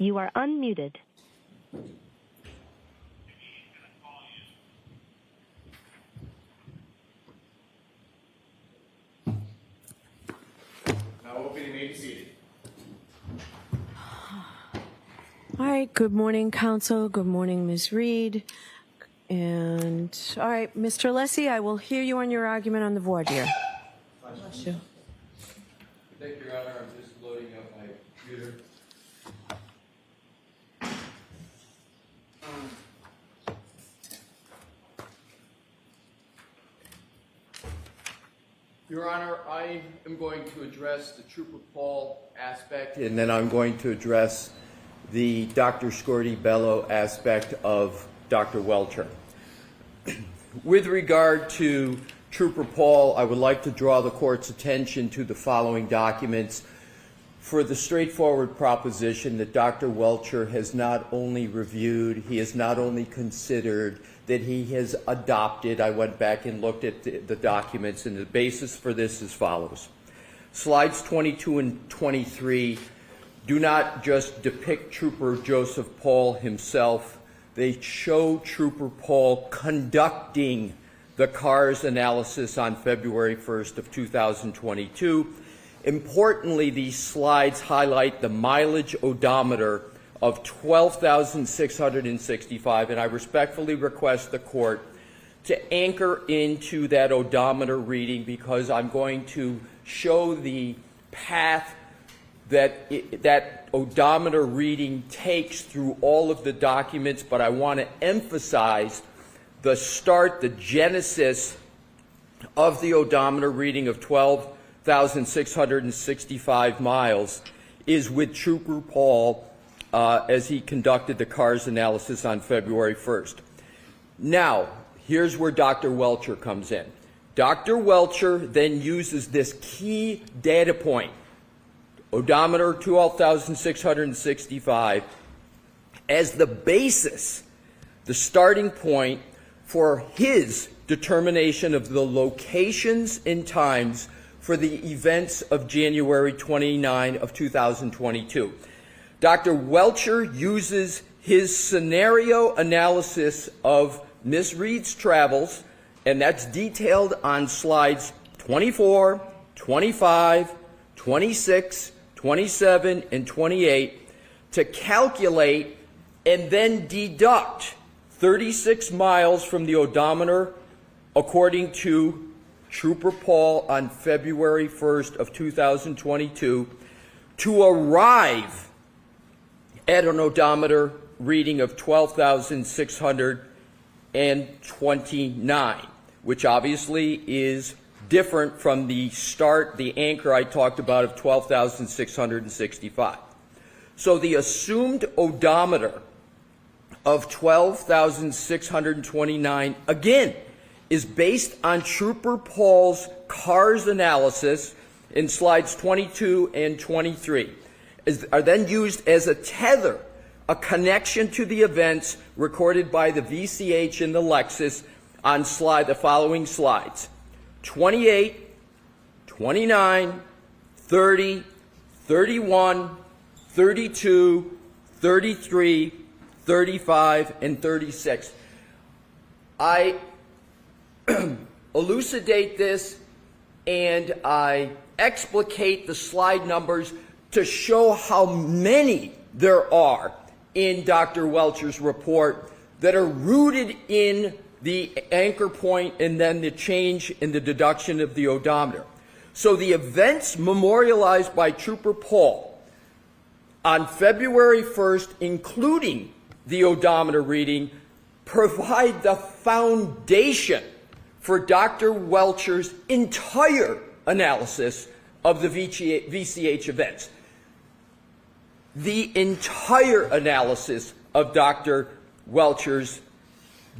You are unmuted. Now open and may be seated. All right, good morning, counsel. Good morning, Ms. Reed. And, all right, Mr. Lessie, I will hear you on your argument on the voir dire. Bless you. Thank you, Your Honor. I'm just loading up my computer. Your Honor, I am going to address the Trooper Paul aspect, and then I'm going to address the Dr. Scorti-Bello aspect of Dr. Welcher. With regard to Trooper Paul, I would like to draw the court's attention to the following documents for the straightforward proposition that Dr. Welcher has not only reviewed, he has not only considered, that he has adopted. I went back and looked at the documents, and the basis for this is as follows. Slides 22 and 23 do not just depict Trooper Joseph Paul himself. They show Trooper Paul conducting the CARS analysis on February 1st of 2022. Importantly, these slides highlight the mileage odometer of 12,665, and I respectfully request the court to anchor into that odometer reading, because I'm going to show the path that that odometer reading takes through all of the documents, but I want to emphasize the start, the genesis of the odometer reading of 12,665 miles is with Trooper Paul as he conducted the CARS analysis on February 1st. Now, here's where Dr. Welcher comes in. Dr. Welcher then uses this key data point, odometer 12,665, as the basis, the starting point for his determination of the locations and times for the events of January 29 of 2022. Dr. Welcher uses his scenario analysis of Ms. Reed's travels, and that's detailed on slides 24, 25, 26, 27, and 28, to calculate and then deduct 36 miles from the odometer according to Trooper Paul on February 1st of 2022 to arrive at an odometer reading of 12,629, which obviously is different from the start, the anchor I talked about of 12,665. So the assumed odometer of 12,629, again, is based on Trooper Paul's CARS analysis in slides 22 and 23. Are then used as a tether, a connection to the events recorded by the VCH and the Lexus on the following slides: 28, 29, 30, 31, 32, 33, 35, and 36. I elucidate this and I explicate the slide numbers to show how many there are in Dr. Welcher's report that are rooted in the anchor point and then the change in the deduction of the odometer. So the events memorialized by Trooper Paul on February 1st, including the odometer reading, provide the foundation for Dr. Welcher's entire analysis of the VCH events. The entire analysis of Dr. Welcher's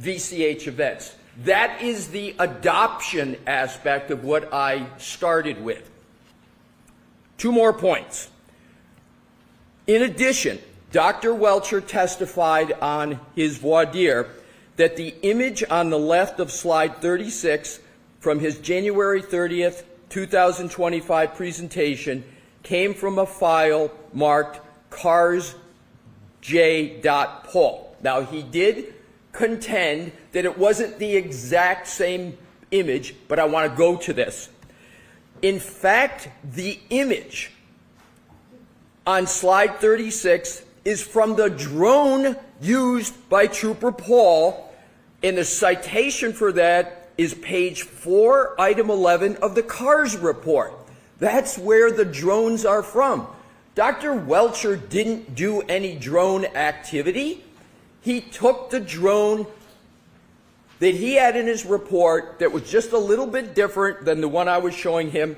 VCH events. That is the adoption aspect of what I started with. Two more points. In addition, Dr. Welcher testified on his voir dire that the image on the left of slide 36 from his January 30th, 2025 presentation came from a file marked CARS J. Paul. Now, he did contend that it wasn't the exact same image, but I want to go to this. In fact, the image on slide 36 is from the drone used by Trooper Paul, and the citation for that is page 4, item 11 of the CARS report. That's where the drones are from. Dr. Welcher didn't do any drone activity. He took the drone that he had in his report that was just a little bit different than the one I was showing him.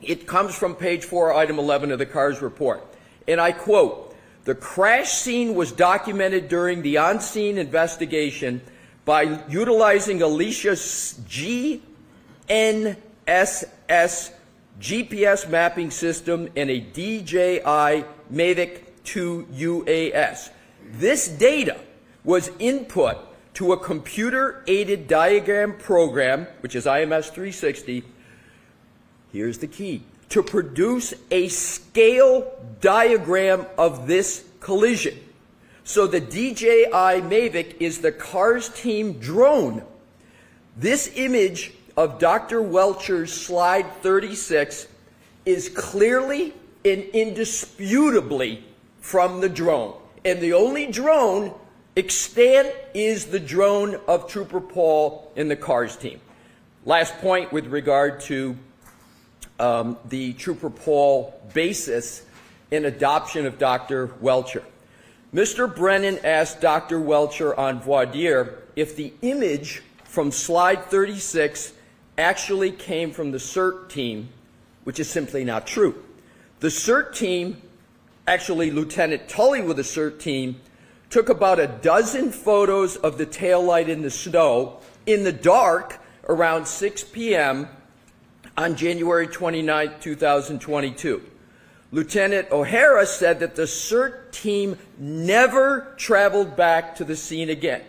It comes from page 4, item 11 of the CARS report. And I quote, "The crash scene was documented during the on-scene investigation by utilizing Alicia's GNSS GPS mapping system and a DJI Mavic 2 UAS. This data was input to a computer-aided diagram program, which is IMS 360, here's the key, to produce a scale diagram of this collision. So the DJI Mavic is the CARS team drone. This image of Dr. Welcher's slide 36 is clearly and indisputably from the drone. And the only drone extant is the drone of Trooper Paul and the CARS team. Last point with regard to the Trooper Paul basis in adoption of Dr. Welcher. Mr. Brennan asked Dr. Welcher on voir dire if the image from slide 36 actually came from the CERT team, which is simply not true. The CERT team, actually Lieutenant Tully with the CERT team, took about a dozen photos of the taillight in the snow in the dark around 6 p.m. on January 29, 2022. Lieutenant O'Hara said that the CERT team never traveled back to the scene again.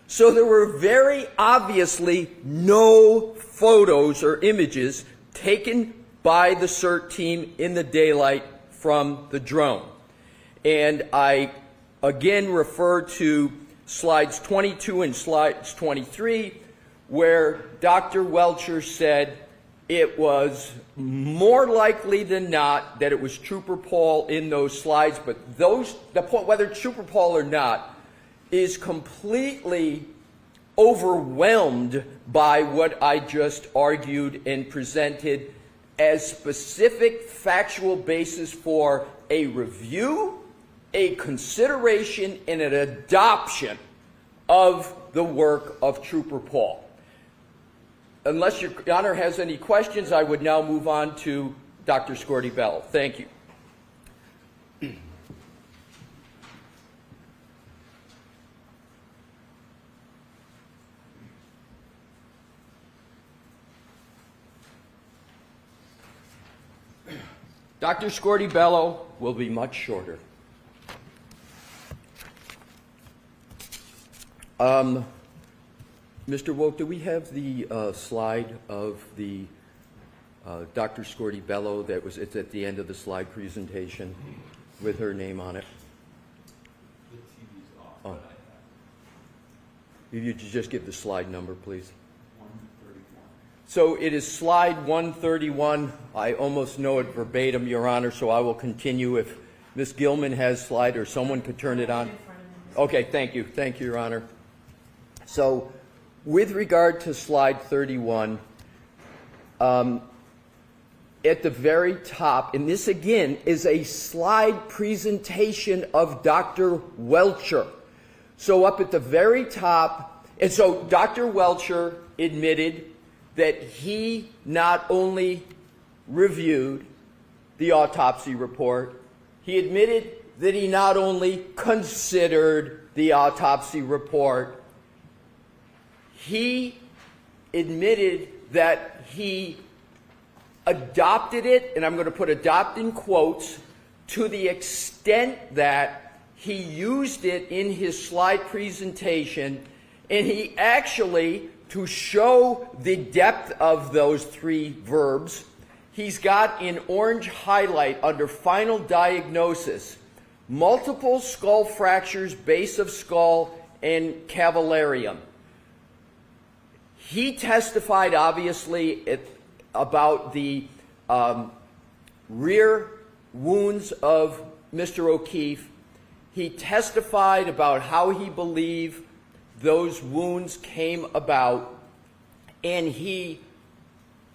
So there were very obviously no photos or images taken by the CERT team in the daylight from the drone. And I again refer to slides 22 and slides 23, where Dr. Welcher said it was more likely than not that it was Trooper Paul in those slides, but the point, whether it's Trooper Paul or not, is completely overwhelmed by what I just argued and presented as specific factual basis for a review, a consideration, and an adoption of the work of Trooper Paul. Unless Your Honor has any questions, I would now move on to Dr. Scorti-Bello. Thank you. Dr. Scorti-Bello will be much shorter. Mr. Woke, do we have the slide of the Dr. Scorti-Bello that was it's at the end of the slide presentation with her name on it? The TV's off. Oh. If you just give the slide number, please. 131. So it is slide 131. I almost know it verbatim, Your Honor, so I will continue. If Ms. Gilman has slide or someone could turn it on. Okay, thank you. Thank you, Your Honor. So with regard to slide 31, at the very top, and this again is a slide presentation of Dr. Welcher. So up at the very top, and so Dr. Welcher admitted that he not only reviewed the autopsy report, he admitted that he not only considered the autopsy report, he admitted that he adopted it, and I'm going to put adopt in quotes, to the extent that he used it in his slide presentation, and he actually, to show the depth of those three verbs, he's got in orange highlight under final diagnosis multiple skull fractures, base of skull, and cavallarium. He testified, obviously, about the rear wounds of Mr. O'Keefe. He testified about how he believed those wounds came about, and he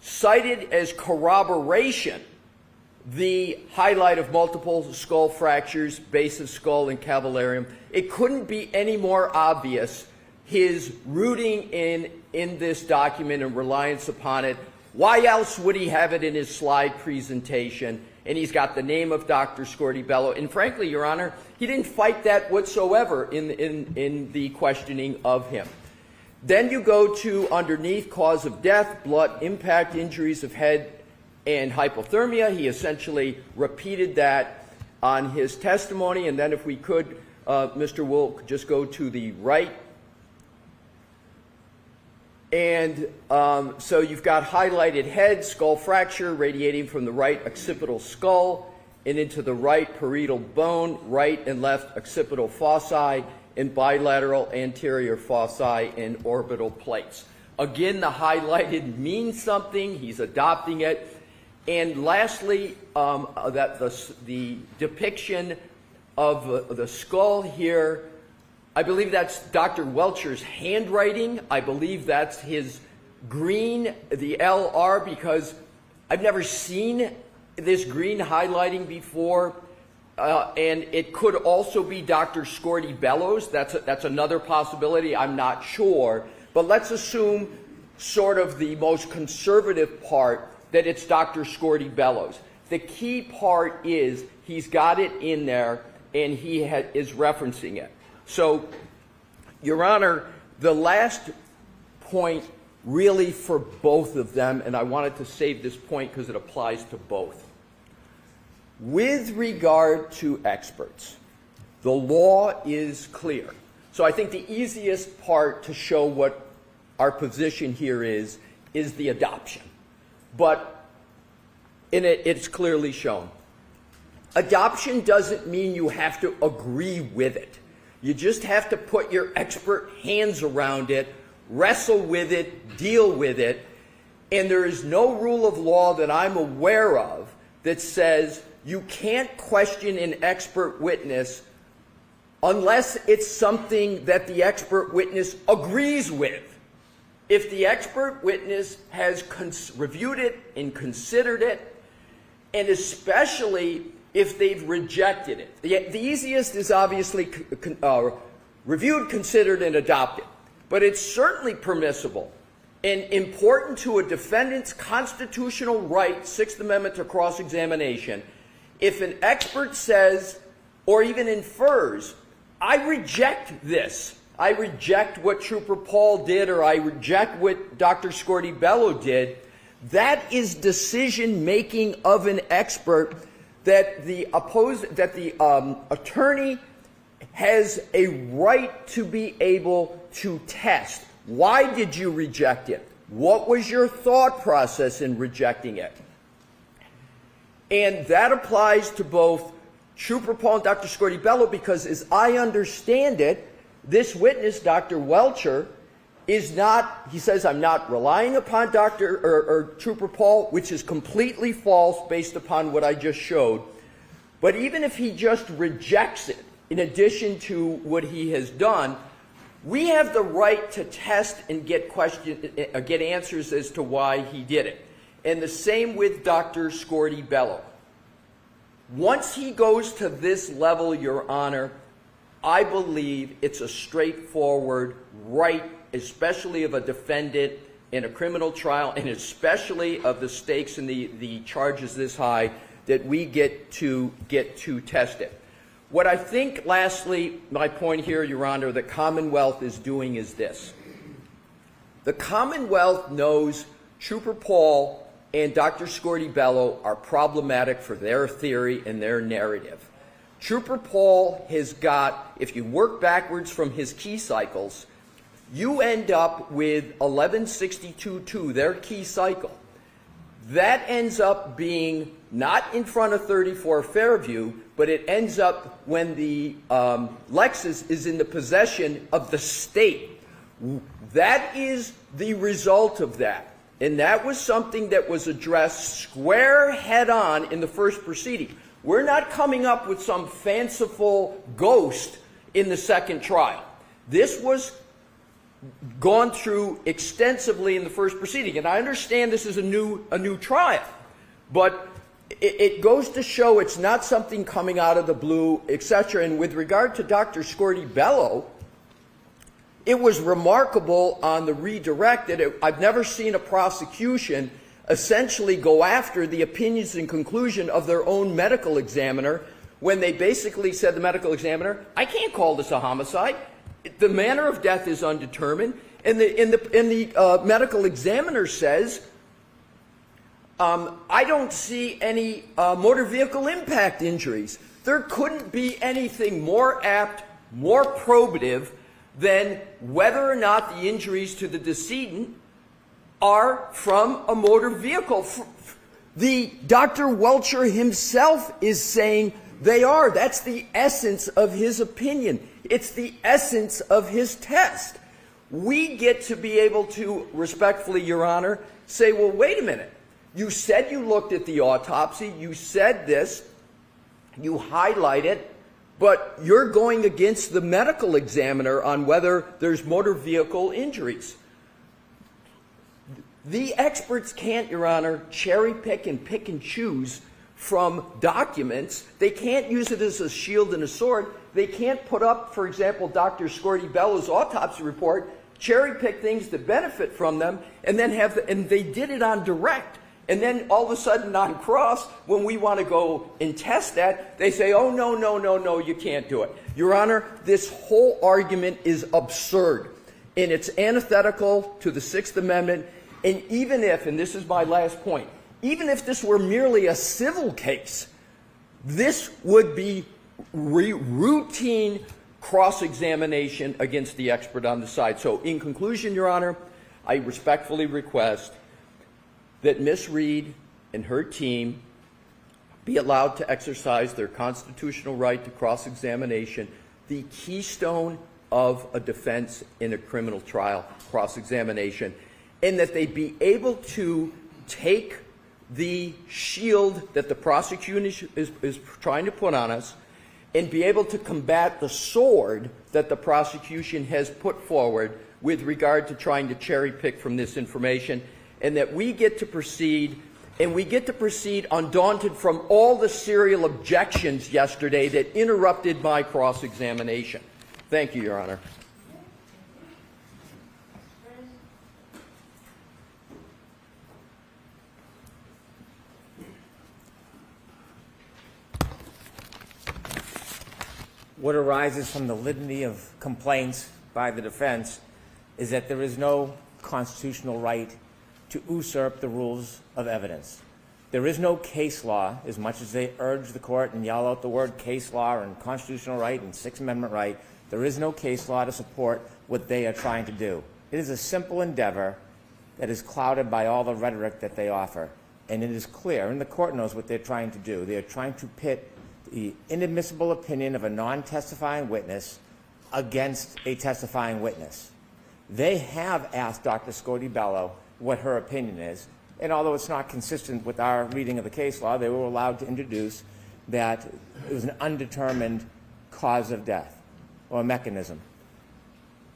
cited as corroboration the highlight of multiple skull fractures, base of skull, and cavallarium. It couldn't be any more obvious, his rooting in this document and reliance upon it. Why else would he have it in his slide presentation? And he's got the name of Dr. Scorti-Bello. And frankly, Your Honor, he didn't fight that whatsoever in the questioning of him. Then you go to underneath cause of death, blood impact, injuries of head, and hypothermia. He essentially repeated that on his testimony. And then if we could, Mr. Wool, just go to the right. And so you've got highlighted head, skull fracture radiating from the right occipital skull and into the right parietal bone, right and left occipital foci, and bilateral anterior foci and orbital plates. Again, the highlighted means something. He's adopting it. And lastly, the depiction of the skull here, I believe that's Dr. Welcher's handwriting. I believe that's his green, the LR, because I've never seen this green highlighting before. And it could also be Dr. Scorti-Bello's. That's another possibility. I'm not sure. But let's assume sort of the most conservative part, that it's Dr. Scorti-Bello's. The key part is he's got it in there and he is referencing it. So, Your Honor, the last point really for both of them, and I wanted to save this point because it applies to both. With regard to experts, the law is clear. So I think the easiest part to show what our position here is the adoption. But in it, it's clearly shown. Adoption doesn't mean you have to agree with it. You just have to put your expert hands around it, wrestle with it, deal with it, and there is no rule of law that I'm aware of that says you can't question an expert witness unless it's something that the expert witness agrees with. If the expert witness has reviewed it and considered it, and especially if they've rejected it. The easiest is obviously reviewed, considered, and adopted. But it's certainly permissible and important to a defendant's constitutional right, Sixth Amendment to cross-examination, if an expert says or even infers, I reject this. I reject what Trooper Paul did, or I reject what Dr. Scorti-Bello did. That is decision-making of an expert that the attorney has a right to be able to test. Why did you reject it? What was your thought process in rejecting it? And that applies to both Trooper Paul and Dr. Scorti-Bello, because as I understand it, this witness, Dr. Welcher, is not, he says, I'm not relying upon Trooper Paul, which is completely false based upon what I just showed. But even if he just rejects it, in addition to what he has done, we have the right to test and get answers as to why he did it. And the same with Dr. Scorti-Bello. Once he goes to this level, Your Honor, I believe it's a straightforward right, especially of a defendant in a criminal trial, and especially of the stakes and the charges this high, that we get to test it. What I think, lastly, my point here, Your Honor, the Commonwealth is doing is this. The Commonwealth knows Trooper Paul and Dr. Scorti-Bello are problematic for their theory and their narrative. Trooper Paul has got, if you work backwards from his key cycles, you end up with 1162-2, their key cycle. that ends up being not in front of 34 Fairview, but it ends up when the Lexus is in the possession of the state. That is the result of that. And that was something that was addressed square head on in the first proceeding. We're not coming up with some fanciful ghost in the second trial. This was gone through extensively in the first proceeding. And I understand this is a new trial, but it goes to show it's not something coming out of the blue, etc. And with regard to Dr. Scorti-Bello, it was remarkable on the redirect that I've never seen a prosecution essentially go after the opinions and conclusion of their own medical examiner when they basically said, the medical examiner, I can't call this a homicide. The manner of death is undetermined. And the medical examiner says, I don't see any motor vehicle impact injuries. There couldn't be anything more apt, more probative than whether or not the injuries to the decedent are from a motor vehicle. The Dr. Welcher himself is saying they are. That's the essence of his opinion. It's the essence of his test. We get to be able to, respectfully, Your Honor, say, well, wait a minute. You said you looked at the autopsy. You said this. You highlight it. But you're going against the medical examiner on whether there's motor vehicle injuries. The experts can't, Your Honor, cherry pick and choose from documents. They can't use it as a shield and a sword. They can't put up, for example, Dr. Scorti-Bello's autopsy report, cherry pick things that benefit from them, and then and they did it on direct. And then all of a sudden on cross, when we want to go and test that, they say, oh, no, you can't do it. Your Honor, this whole argument is absurd. And it's antithetical to the Sixth Amendment. And even if, and this is my last point, even if this were merely a civil case, this would be routine cross-examination against the expert on the side. So in conclusion, Your Honor, I respectfully request that Ms. Reed and her team be allowed to exercise their constitutional right to cross-examination, the keystone of a defense in a criminal trial, cross-examination, and that they be able to take the shield that the prosecution is trying to put on us and be able to combat the sword that the prosecution has put forward with regard to trying to cherry pick from this information, and that we get to proceed, and we get to proceed undaunted from all the serial objections yesterday that interrupted my cross-examination. Thank you, Your Honor. What arises from the litany of complaints by the defense is that there is no constitutional right to usurp the rules of evidence. There is no case law, as much as they urge the court and yell out the word case law and constitutional right and Sixth Amendment right. There is no case law to support what they are trying to do. It is a simple endeavor that is clouded by all the rhetoric that they offer. And it is clear, and the court knows what they're trying to do. They are trying to pit the inadmissible opinion of a non-testifying witness against a testifying witness. They have asked Dr. Scorti-Bello what her opinion is, and although it's not consistent with our reading of the case law, they were allowed to introduce that it was an undetermined cause of death or mechanism.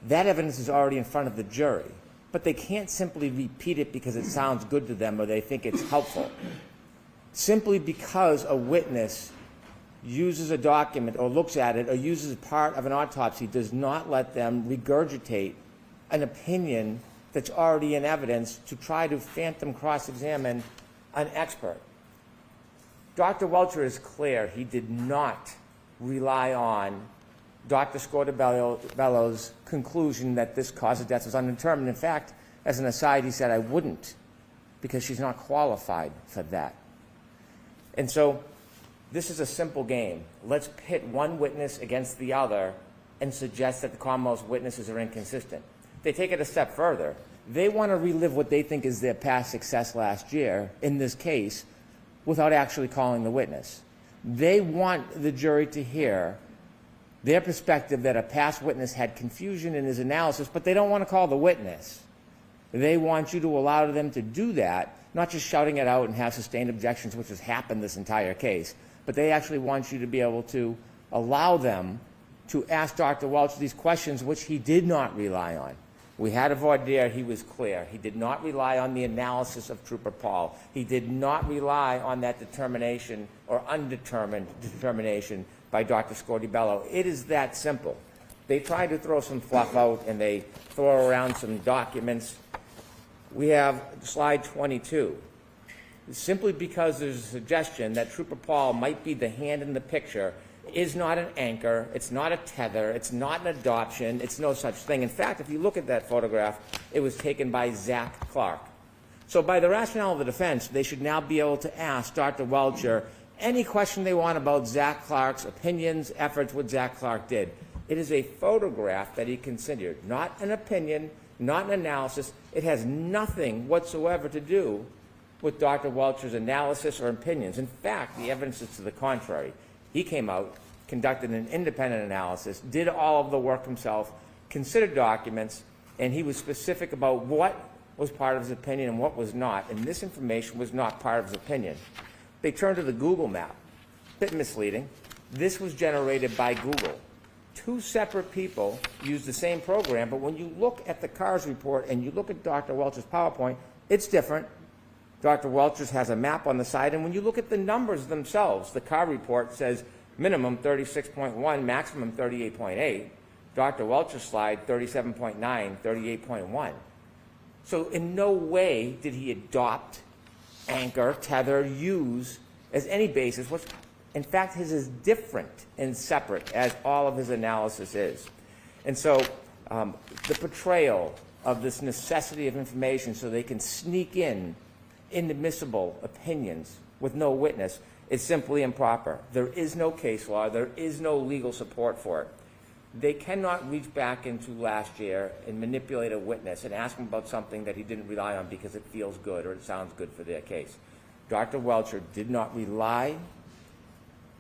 That evidence is already in front of the jury, but they can't simply repeat it because it sounds good to them or they think it's helpful. Simply because a witness uses a document or looks at it or uses part of an autopsy does not let them regurgitate an opinion that's already in evidence to try to phantom cross-examine an expert. Dr. Welcher is clear. He did not rely on Dr. Scorti-Bello's conclusion that this cause of death was undetermined. In fact, as an aside, he said, I wouldn't, because she's not qualified for that. And so this is a simple game. Let's pit one witness against the other and suggest that the Commonwealth's witnesses are inconsistent. They take it a step further. They want to relive what they think is their past success last year in this case without actually calling the witness. They want the jury to hear their perspective that a past witness had confusion in his analysis, but they don't want to call the witness. They want you to allow them to do that, not just shouting it out and have sustained objections, which has happened this entire case, but they actually want you to be able to allow them to ask Dr. Welch these questions, which he did not rely on. We had a voir dire. He was clear. He did not rely on the analysis of Trooper Paul. He did not rely on that determination or undetermined determination by Dr. Scordi-Bello. It is that simple. They try to throw some fluff out, and they throw around some documents. We have slide 22. Simply because there's a suggestion that Trooper Paul might be the hand in the picture is not an anchor, it's not a tether, it's not an adoption, it's no such thing. In fact, if you look at that photograph, it was taken by Zach Clark. So by the rationale of the defense, they should now be able to ask Dr. Welcher any question they want about Zach Clark's opinions, efforts, what Zach Clark did. It is a photograph that he considered, not an opinion, not an analysis. It has nothing whatsoever to do with Dr. Welcher's analysis or opinions. In fact, the evidence is to the contrary. He came out, conducted an independent analysis, did all of the work himself, considered documents, and he was specific about what was part of his opinion and what was not, and this information was not part of his opinion. They turned to the Google map. Bit misleading. This was generated by Google. Two separate people used the same program, but when you look at the CARS report and you look at Dr. Welcher's PowerPoint, it's different. Dr. Welcher's has a map on the side, and when you look at the numbers themselves, the CAR report says minimum 36.1, maximum 38.8. Dr. Welcher's slide, 37.9, 38.1. So in no way did he adopt, anchor, tether, use as any basis. In fact, his is different and separate, as all of his analysis is. And so the portrayal of this necessity of information so they can sneak in inadmissible opinions with no witness is simply improper. There is no case law. There is no legal support for it. They cannot reach back into last year and manipulate a witness and ask him about something that he didn't rely on because it feels good or it sounds good for their case. Dr. Welcher did not rely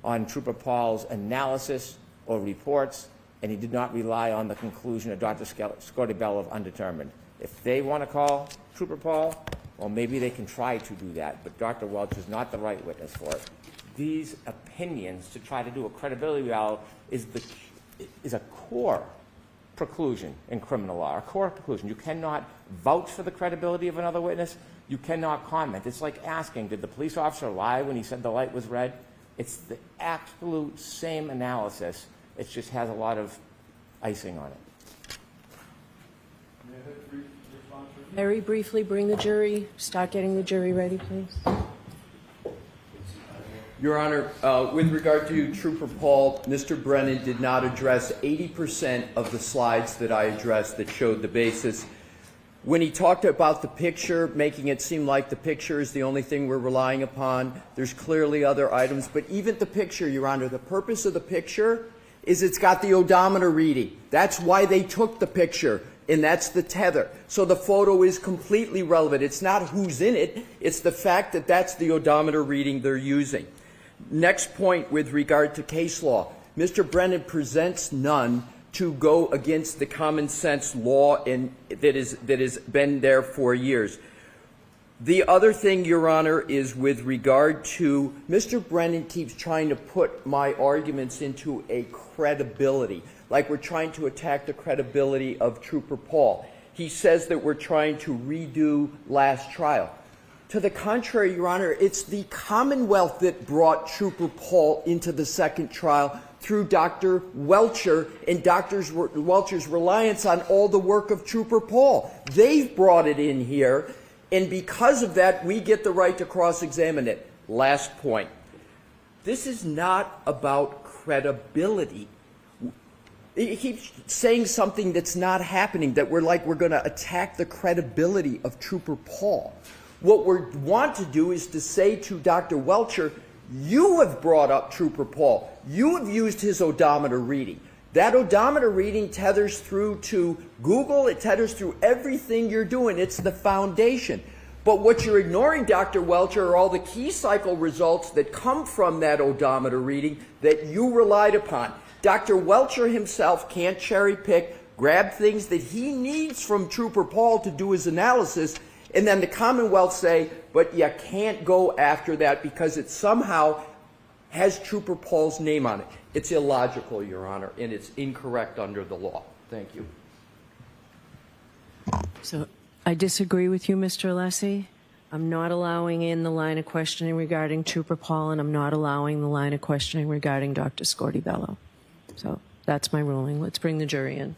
on Trooper Paul's analysis or reports, and he did not rely on the conclusion of Dr. Scordi-Bello of undetermined. If they want to call Trooper Paul, well, maybe they can try to do that, but Dr. Welcher is not the right witness for it. These opinions, to try to do a credibility value, is a core preclusion in criminal law, a core preclusion. You cannot vouch for the credibility of another witness. You cannot comment. It's like asking, did the police officer lie when he said the light was red? It's the absolute same analysis. It just has a lot of icing on it. Very briefly, bring the jury, start getting the jury ready, please. Your Honor, with regard to Trooper Paul, Mr. Brennan did not address 80% of the slides that I addressed that showed the basis. When he talked about the picture, making it seem like the picture is the only thing we're relying upon, there's clearly other items. But even the picture, Your Honor, the purpose of the picture is it's got the odometer reading. That's why they took the picture, and that's the tether. So the photo is completely relevant. It's not who's in it. It's the fact that that's the odometer reading they're using. Next point with regard to case law. Mr. Brennan presents none to go against the common sense law that has been there for years. The other thing, Your Honor, is with regard to Mr. Brennan keeps trying to put my arguments into a credibility, like we're trying to attack the credibility of Trooper Paul. He says that we're trying to redo last trial. To the contrary, Your Honor, it's the Commonwealth that brought Trooper Paul into the second trial through Dr. Welcher and Dr. Welcher's reliance on all the work of Trooper Paul. They've brought it in here, and because of that, we get the right to cross-examine it. Last point. This is not about credibility. He keeps saying something that's not happening, that we're going to attack the credibility of Trooper Paul. What we want to do is to say to Dr. Welcher, you have brought up Trooper Paul. You have used his odometer reading. That odometer reading tethers through to Google. It tethers through everything you're doing. It's the foundation. But what you're ignoring, Dr. Welcher, are all the key cycle results that come from that odometer reading that you relied upon. Dr. Welcher himself can't cherry pick, grab things that he needs from Trooper Paul to do his analysis, and then the Commonwealth say, but you can't go after that because it somehow has Trooper Paul's name on it. It's illogical, Your Honor, and it's incorrect under the law. Thank you. So I disagree with you, Mr. Alessi. I'm not allowing in the line of questioning regarding Trooper Paul, and I'm not allowing the line of questioning regarding Dr. Scordi-Bello. So that's my ruling. Let's bring the jury in.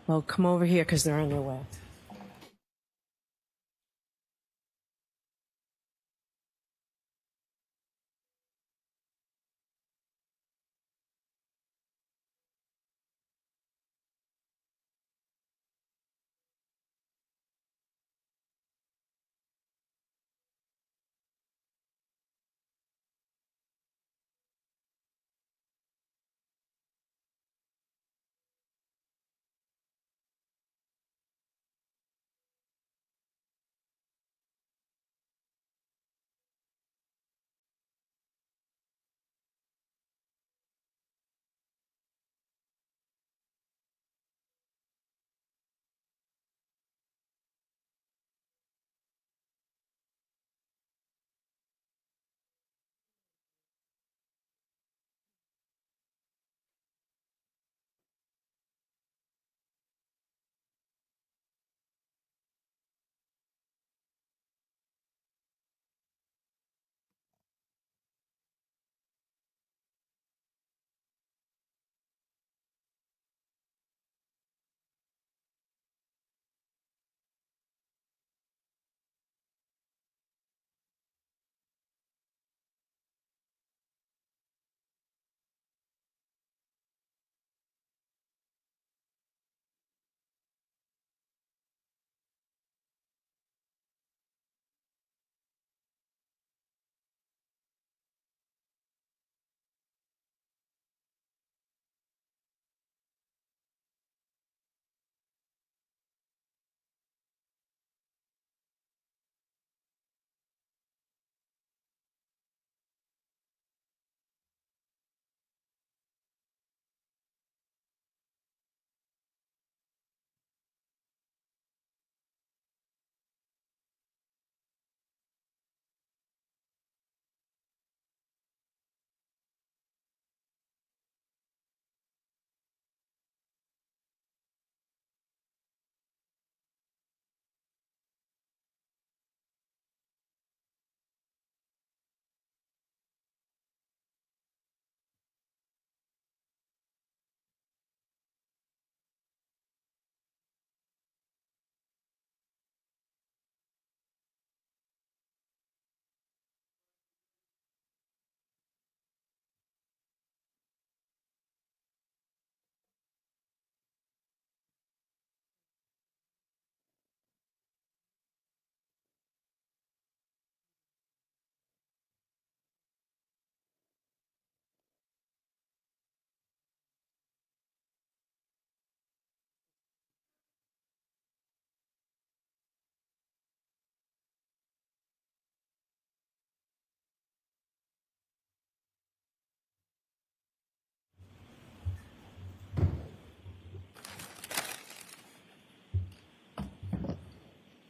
Well, come over here because they're on their way.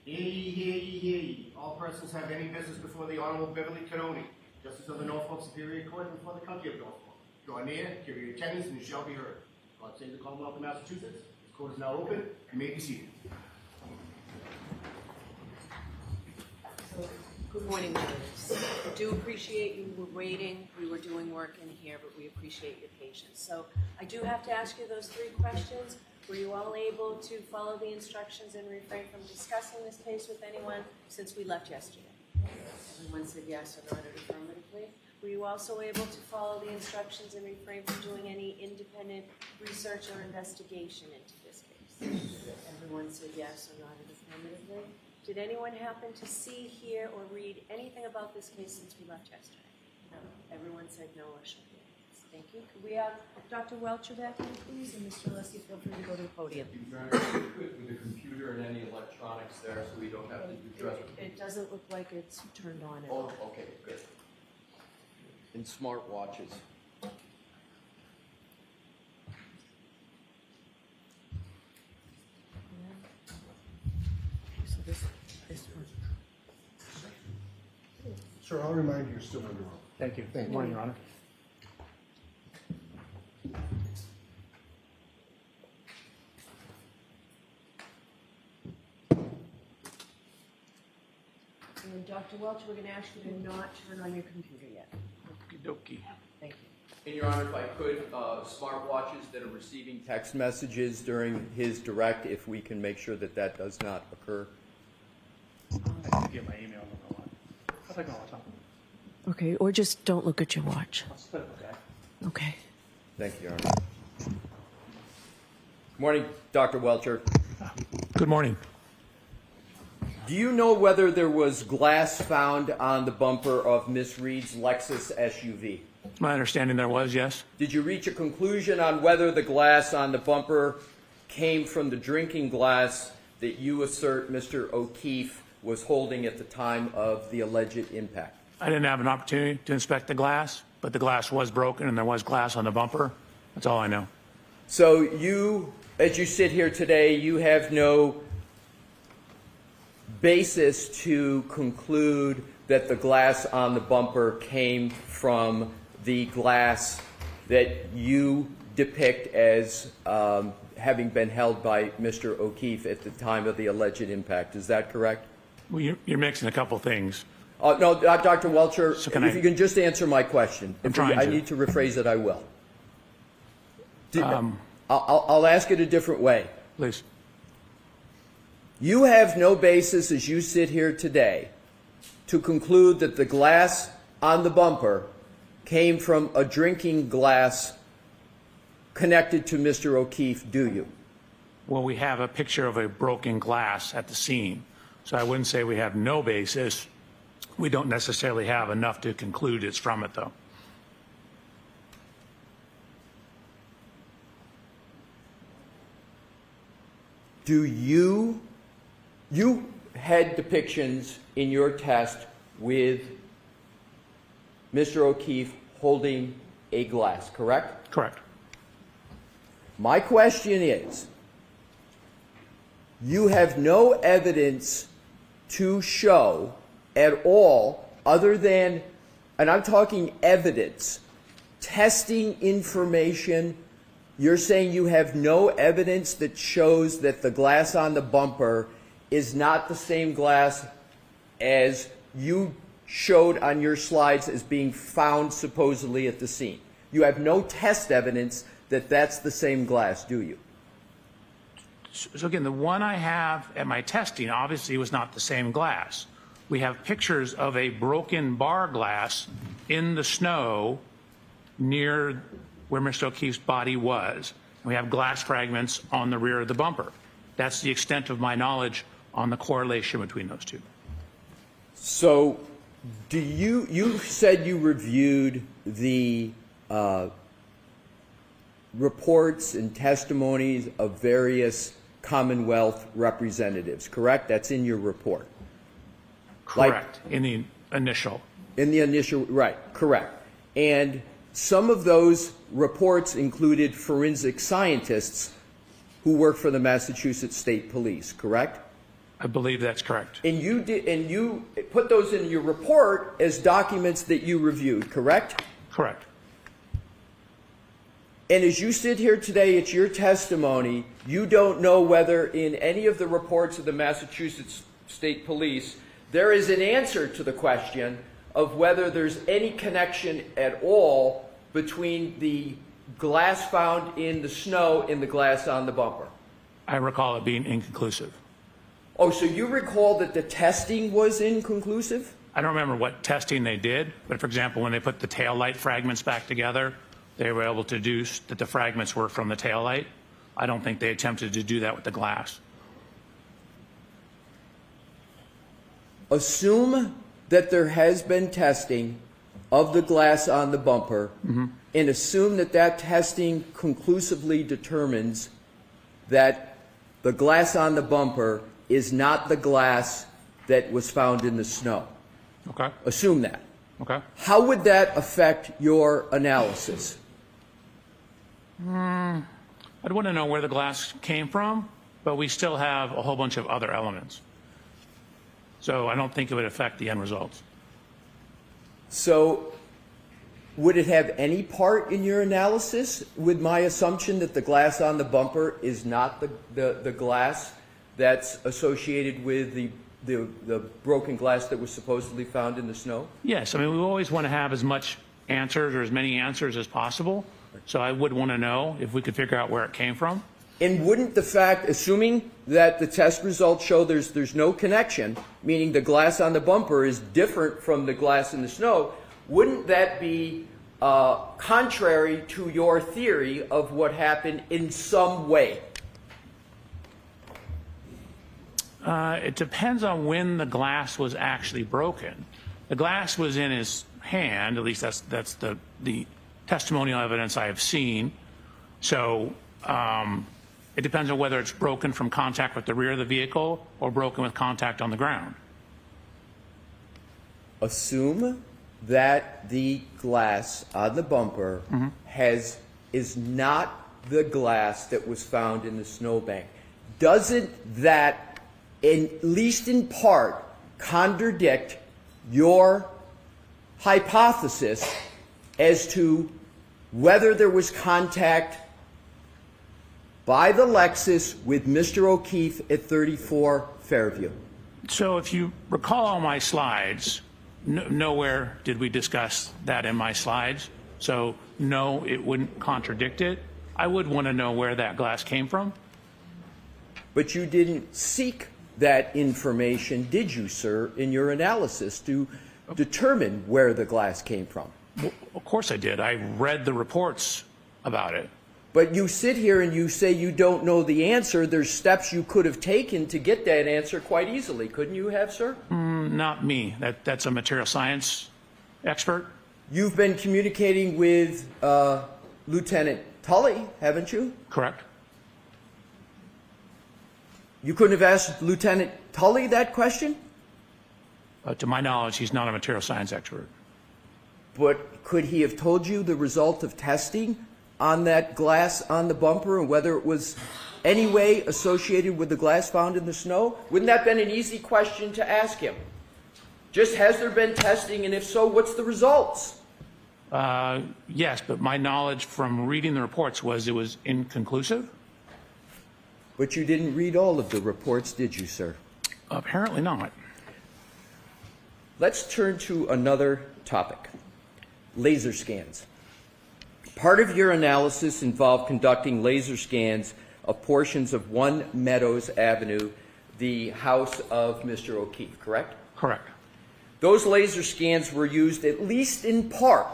Hear ye, hear ye, hear ye. All persons have any business before the Honorable Beverly Canoni, Justice of the Norfolk Superior Court before the County of Norfolk. Draw near, give your attendance, and you shall be heard. God save the Commonwealth of Massachusetts. This court is now open. You may be seated. Good morning, jurors. I do appreciate you were waiting. We were doing work in here, but we appreciate your patience. So I do have to ask you those 3 questions. Were you all able to follow the instructions and refrain from discussing this case with anyone since we left yesterday? Everyone said yes or nodded affirmatively. Were you also able to follow the instructions and refrain from doing any independent research or investigation into this case? Everyone said yes or nodded affirmatively. Did anyone happen to see, hear, or read anything about this case since we left yesterday? No. said no or show the evidence. Thank you. Could we have Dr. Welcher back in, please? And Mr. Leslie, feel free to go to the podium. With the computer and any electronics there, so we don't have to address it. It doesn't look like it's turned on at Oh, all. okay, good. And smart watches. So this one. Sir, I'll remind you, you're still under oath. Thank you. Good morning, Your Honor. And Dr. Welch, we're going to ask you to not turn on your computer yet. Okey-dokey. Thank you. And Your Honor, if I could, smart watches that are receiving text messages during his direct, if we can make sure that that does not occur. I can get my email. I'll take my watch on. Okay, or just don't look at your watch. I'll split it, okay? Okay. Thank you, Your Honor. Morning, Dr. Welcher. Good morning. Do you know whether there was glass found on the bumper of Miss Reed's Lexus SUV? My understanding there was, yes. Did you reach a conclusion on whether the glass on the bumper came from the drinking glass that you assert Mr. O'Keefe was holding at the time of the alleged impact? I didn't have an opportunity to inspect the glass, but the glass was broken and there was glass on the bumper. That's all I know. So you, as you sit here today, you have no basis to conclude that the glass on the bumper came from the glass that you depict as having been held by Mr. O'Keefe at the time of the alleged impact. Is that correct? Well, you're mixing a couple things. No, Dr. Welcher, So if you can just answer my question. I'm If trying I to. need to rephrase it, I will. I'll ask it a different way. Please. You have no basis, as you sit here today, to conclude that the glass on the bumper came from a drinking glass connected to Mr. O'Keefe, do you? Well, we have a picture of a broken glass at the scene. So I wouldn't say we have no basis. We don't necessarily have enough to conclude it's from it, though. Do you had depictions in your test with Mr. O'Keefe holding a glass, correct? Correct. My question is, you have no evidence to show at all other than, and I'm talking evidence, testing information. You're saying you have no evidence that shows that the glass on the bumper is not the same glass as you showed on your slides as being found supposedly at the scene. You have no test evidence that that's the same glass, do you? So again, the one I have at my testing obviously was not the same glass. We have pictures of a broken bar glass in the snow near where Mr. O'Keefe's body was. We have glass fragments on the rear of the bumper. That's the extent of my knowledge on the correlation between those two. So, do you said you reviewed the reports and testimonies of various Commonwealth representatives, correct? That's in your report. Correct, in the initial. In the initial, right, correct. And some of those reports included forensic scientists who work for the Massachusetts State Police, correct? I believe that's correct. And you put those in your report as documents that you reviewed, correct? Correct. And as you sit here today, it's your testimony, you don't know whether in any of the reports of the Massachusetts State Police there is an answer to the question of whether there's any connection at all between the glass found in the snow and the glass on the bumper. I recall it being inconclusive. Oh, so you recall that the testing was inconclusive? I don't remember what testing they did, but for example, when they put the taillight fragments back together, they were able to deduce that the fragments were from the taillight. I don't think they attempted to do that with the glass. Assume that there has been testing of the glass on the bumper and assume that that testing conclusively determines that the glass on the bumper is not the glass that was found in the snow. Okay. Assume that. Okay. How would that affect your analysis? I'd want to know where the glass came from, but we still have a whole bunch of other elements. So I don't think it would affect the end results. So would it have any part in your analysis with my assumption that the glass on the bumper is not the glass that's associated with the broken glass that was supposedly found in the snow? Yes, I mean, we always want to have as much answers or as many answers as possible. So I would want to know if we could figure out where it came from. And wouldn't the fact, assuming that the test results show there's no connection, meaning the glass on the bumper is different from the glass in the snow, wouldn't that be contrary to your theory of what happened in some way? It depends on when the glass was actually broken. The glass was in his hand, at least that's the testimonial evidence I have seen. So it depends on whether it's broken from contact with the rear of the vehicle or broken with contact on the ground. Assume that the glass on the bumper is not the glass that was found in the snowbank. Doesn't that, at least in part, contradict your hypothesis as to whether there was contact by the Lexus with Mr. O'Keefe at 34 Fairview? So if you recall all my slides, nowhere did we discuss that in my slides. So no, it wouldn't contradict it. I would want to know where that glass came from. But you didn't seek that information, did you, sir, in your analysis to determine where the glass came from? Well, of course I did. I read the reports about it. But you sit here and you say you don't know the answer. There's steps you could have taken to get that answer quite easily. Couldn't you have, sir? Not me. That's a material science expert. You've been communicating with Lieutenant Tully, haven't you? Correct. You couldn't have asked Lieutenant Tully that question? To my knowledge, he's not a material science expert. But could he have told you the result of testing on that glass on the bumper and whether it was any way associated with the glass found in the snow? Wouldn't that have been an easy question to ask him? Just, has there been testing, and if so, what's the results? Yes, but my knowledge from reading the reports was it was inconclusive. But you didn't read all of the reports, did you, sir? Apparently not. Let's turn to another topic, laser scans. Part of your analysis involved conducting laser scans of portions of 1 Meadows Avenue, the house of Mr. O'Keefe, correct? Correct. Those laser scans were used, at least in part,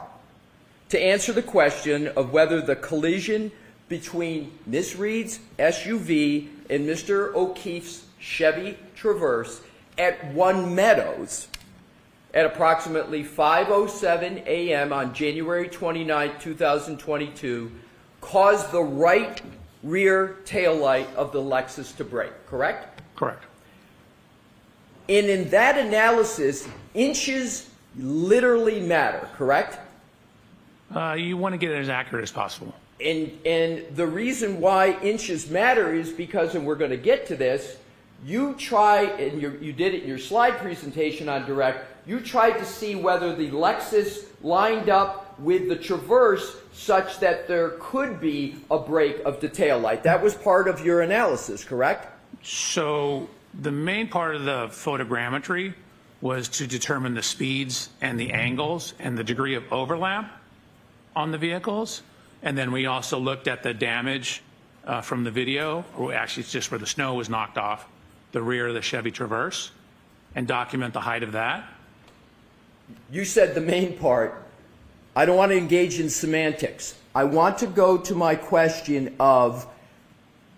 to answer the question of whether the collision between Miss Reed's SUV and Mr. O'Keefe's Chevy Traverse at 1 Meadows at approximately 5:07 a.m. on January 29, 2022, caused the right rear taillight of the Lexus to break, correct? Correct. And in that analysis, inches literally matter, correct? You want to get it as accurate as possible. And the reason why inches matter is because, and we're going to get to this, you try, and you did it in your slide presentation on direct, you tried to see whether the Lexus lined up with the Traverse such that there could be a break of the taillight. That was part of your analysis, correct? So the main part of the photogrammetry was to determine the speeds and the angles and the degree of overlap on the vehicles. And then we also looked at the damage from the video, or actually it's just where the snow was knocked off the rear of the Chevy Traverse, and document the height of that. You said the main part. I don't want to engage in semantics. I want to go to my question of,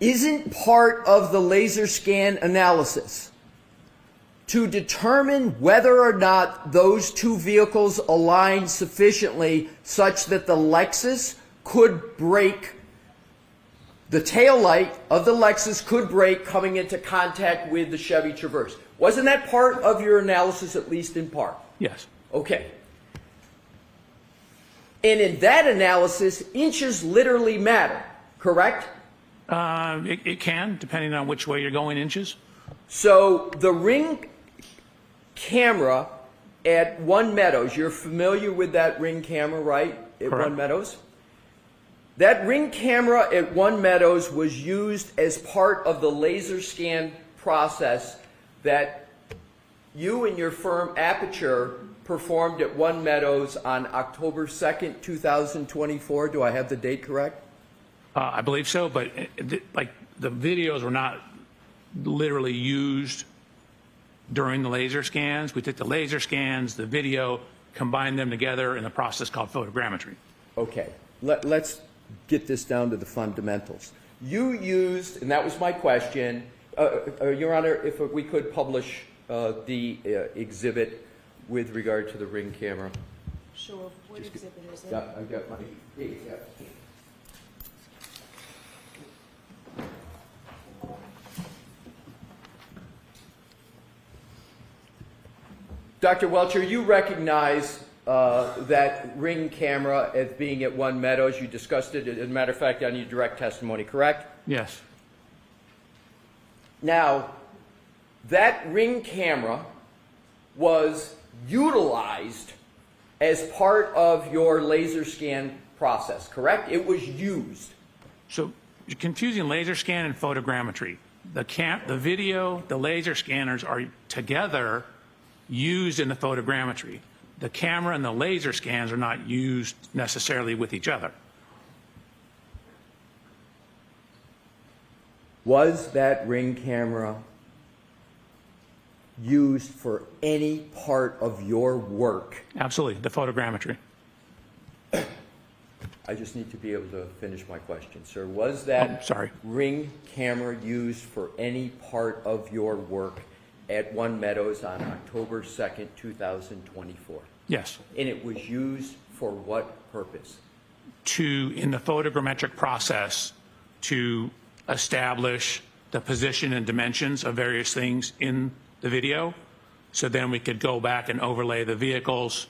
isn't part of the laser scan analysis to determine whether or not those two vehicles aligned sufficiently such that the Lexus could brake, the taillight of the Lexus could brake coming into contact with the Chevy Traverse. Wasn't that part of your analysis, at least in part? Yes. Okay. And in that analysis, inches literally matter, correct? It can, depending on which way you're going inches. So the Ring camera at One Meadows, you're familiar with that Ring camera, right? At Correct. One Meadows? That Ring camera at One Meadows was used as part of the laser scan process that you and your firm Aperture performed at One Meadows on October 2nd, 2024. Do I have the date correct? I believe so, but like the videos were not literally used during the laser scans. We took the laser scans, the video, combined them together in a process called photogrammetry. Okay, let's get this down to the fundamentals. You used, and that was my question, Your Honor, if we could publish the exhibit with regard to the Ring camera. Sure. What exhibit is it? I've got my, yeah. Dr. Welcher, you recognize that Ring camera as being at One Meadows. You discussed it, as a matter of fact, on your direct testimony, correct? Yes. Now, that Ring camera was utilized as part of your laser scan process, correct? It was used. So you're confusing laser scan and photogrammetry. The video, the laser scanners are together used in the photogrammetry. The camera and the laser scans are not used necessarily with each other. Was that Ring camera used for any part of your work? Absolutely, the photogrammetry. I just need to be able to finish my question, sir. Was that sorry. Ring camera used for any part of your work at One Meadows on October 2nd, 2024? Yes. And it was used for what purpose? In the photogrammetric process, to establish the position and dimensions of various things in the video. So then we could go back and overlay the vehicles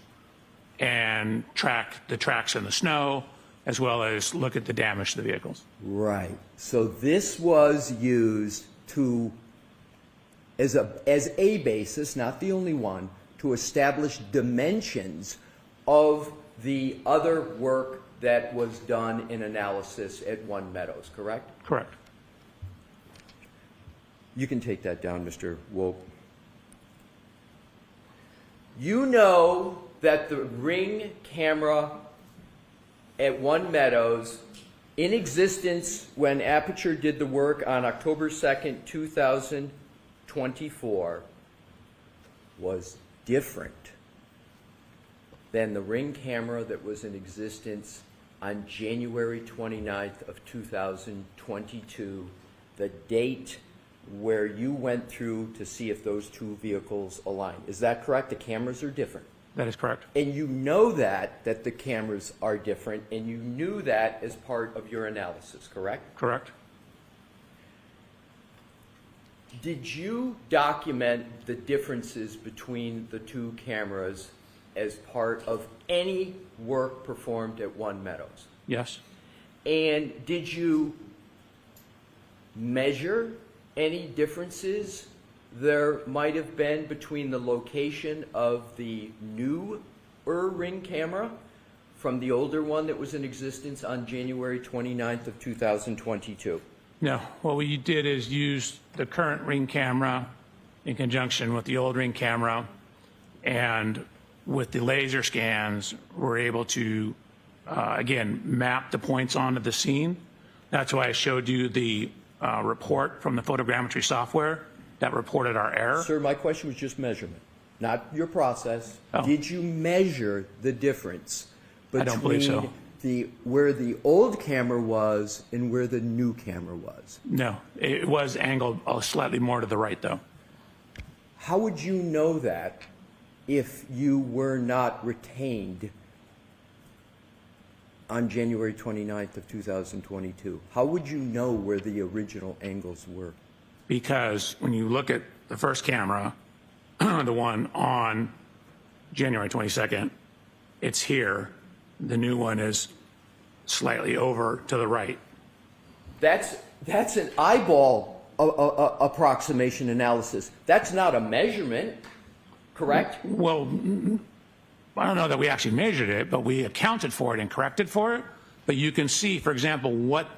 and track the tracks in the snow, as well as look at the damage to the vehicles. Right. So this was used to, as a basis, not the only one, to establish dimensions of the other work that was done in analysis at One Meadows, correct? Correct. You can take that down, Mr. Wolk. You know that the Ring camera at One Meadows, in existence when Aperture did the work on October 2nd, 2024, was different than the Ring camera that was in existence on January 29th of 2022, the date where you went through to see if those two vehicles align. Is that correct? The cameras are different. That is correct. And you know that the cameras are different, and you knew that as part of your analysis, correct? Correct. Did you document the differences between the two cameras as part of any work performed at One Meadows? Yes. And did you measure any differences there might have been between the location of the newer Ring camera from the older one that was in existence on January 29th of 2022? No. What we did is use the current Ring camera in conjunction with the old Ring camera, and with the laser scans, we're able to, again, map the points onto the scene. That's why I showed you the report from the photogrammetry software that reported our error. Sir, my question was just measurement, not your process. Oh. Did you measure the difference I don't believe so. between where the old camera was and where the new camera was? No. It was angled slightly more to the right, though. How would you know that if you were not retained on January 29th of 2022? How would you know where the original angles were? Because when you look at the first camera, the one on January 22nd, it's here. The new one is slightly over to the right. That's an eyeball approximation analysis. That's not a measurement, correct? Well, I don't know that we actually measured it, but we accounted for it and corrected for it. But you can see, for example, what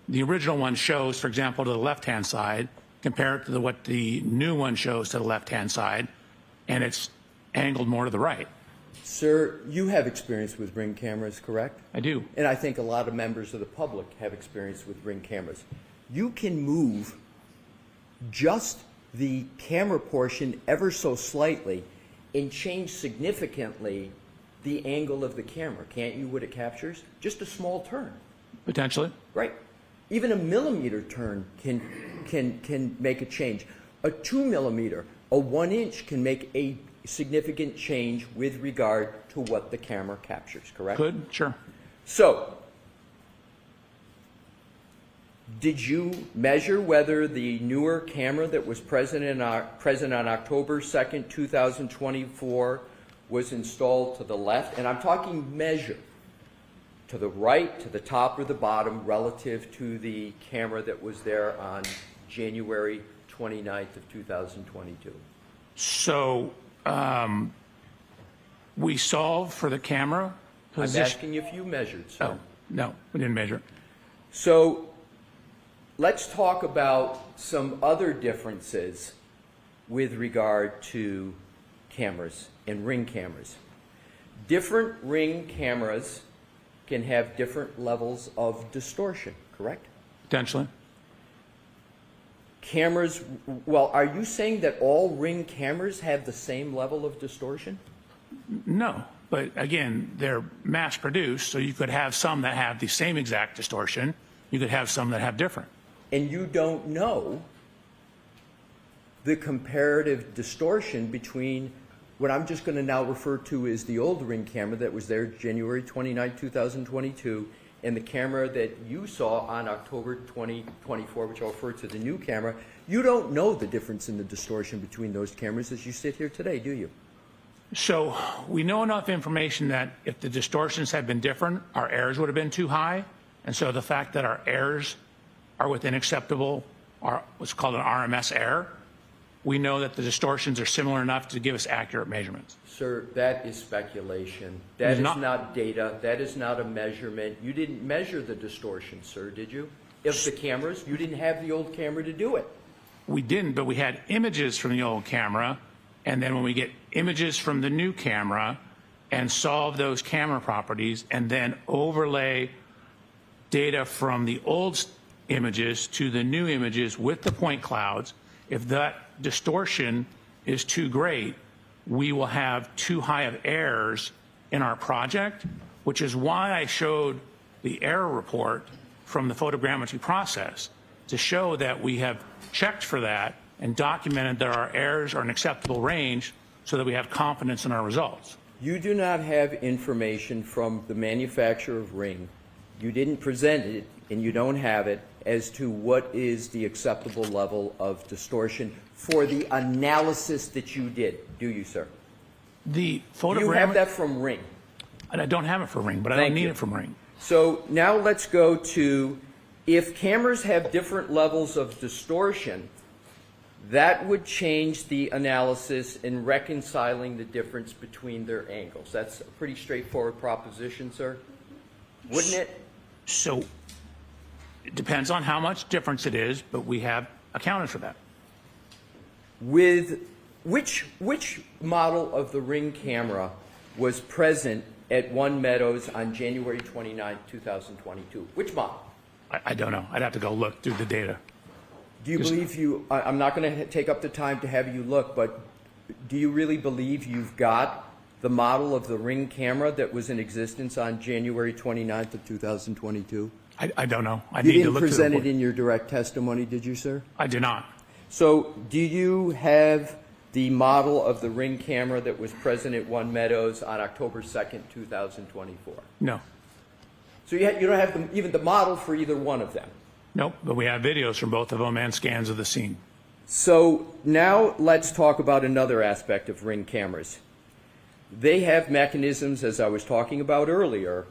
the original one shows, for example, to the left-hand side, compared to what the new one shows to the left-hand side, and it's angled more to the right. Sir, you have experience with Ring cameras, correct? I do. And I think a lot of members of the public have experience with Ring cameras. You can move just the camera portion ever so slightly and change significantly the angle of the camera, can't you, what it captures? Just a small turn. Potentially. Right. Even a millimeter turn can make a change. A 2 millimeter, a 1 inch can make a significant change with regard to what the camera captures, correct? Could, sure. So, did you measure whether the newer camera that was present on October 2nd, 2024 was installed to the left? And I'm talking measure. To the right, to the top, or the bottom relative to the camera that was there on January 29th of 2022? So we solved for the camera position. I'm asking if you measured, sir. Oh, no, we didn't measure. So let's talk about some other differences with regard to cameras and Ring cameras. Different Ring cameras can have different levels of distortion, correct? Potentially. Cameras, well, are you saying that all Ring cameras have the same level of distortion? No, but again, they're mass produced, so you could have some that have the same exact distortion. You could have some that have different. And you don't know the comparative distortion between what I'm just going to now refer to as the old Ring camera that was there January 29, 2022, and the camera that you saw on October 2024, which I'll refer to the new camera. You don't know the difference in the distortion between those cameras as you sit here today, do you? So we know enough information that if the distortions had been different, our errors would have been too high. And so the fact that our errors are within acceptable, are what's called an RMS error, we know that the distortions are similar enough to give us accurate measurements. Sir, that is speculation. That is not data. That is not a measurement. You didn't measure the distortion, sir, did you? Of the cameras, you didn't have the old camera to do it. We didn't, but we had images from the old camera, and then when we get images from the new camera and solve those camera properties and then overlay data from the old images to the new images with the point clouds, if that distortion is too great, we will have too high of errors in our project, which is why I showed the error report from the photogrammetry process to show that we have checked for that and documented that our errors are in acceptable range so that we have confidence in our results. You do not have information from the manufacturer of Ring. You didn't present it, and you don't have it, as to what is the acceptable level of distortion for the analysis that you did, do you, sir? The You have that from Ring. And I don't have it for Ring, but I Thank don't need you. it from Ring. So now let's go to, if cameras have different levels of distortion, that would change the analysis in reconciling the difference between their angles. That's a pretty straightforward proposition, sir, wouldn't it? So it depends on how much difference it is, but we have accounted for that. With which model of the Ring camera was present at One Meadows on January 29, 2022? Which model? I don't know. I'd have to go look through the data. Do you believe you, I'm not going to take up the time to have you look, but do you really believe you've got the model of the Ring camera that was in existence on January 29th of 2022? I don't know. I You need to didn't look through the present it report. in your direct testimony, did you, sir? I did not. So do you have the model of the Ring camera that was present at One Meadows on October 2nd, 2024? No. So you don't have even the model for either one of them? Nope, but we have videos from both of them and scans of the scene. So now let's talk about another aspect of Ring cameras. They have mechanisms, as I was talking about earlier,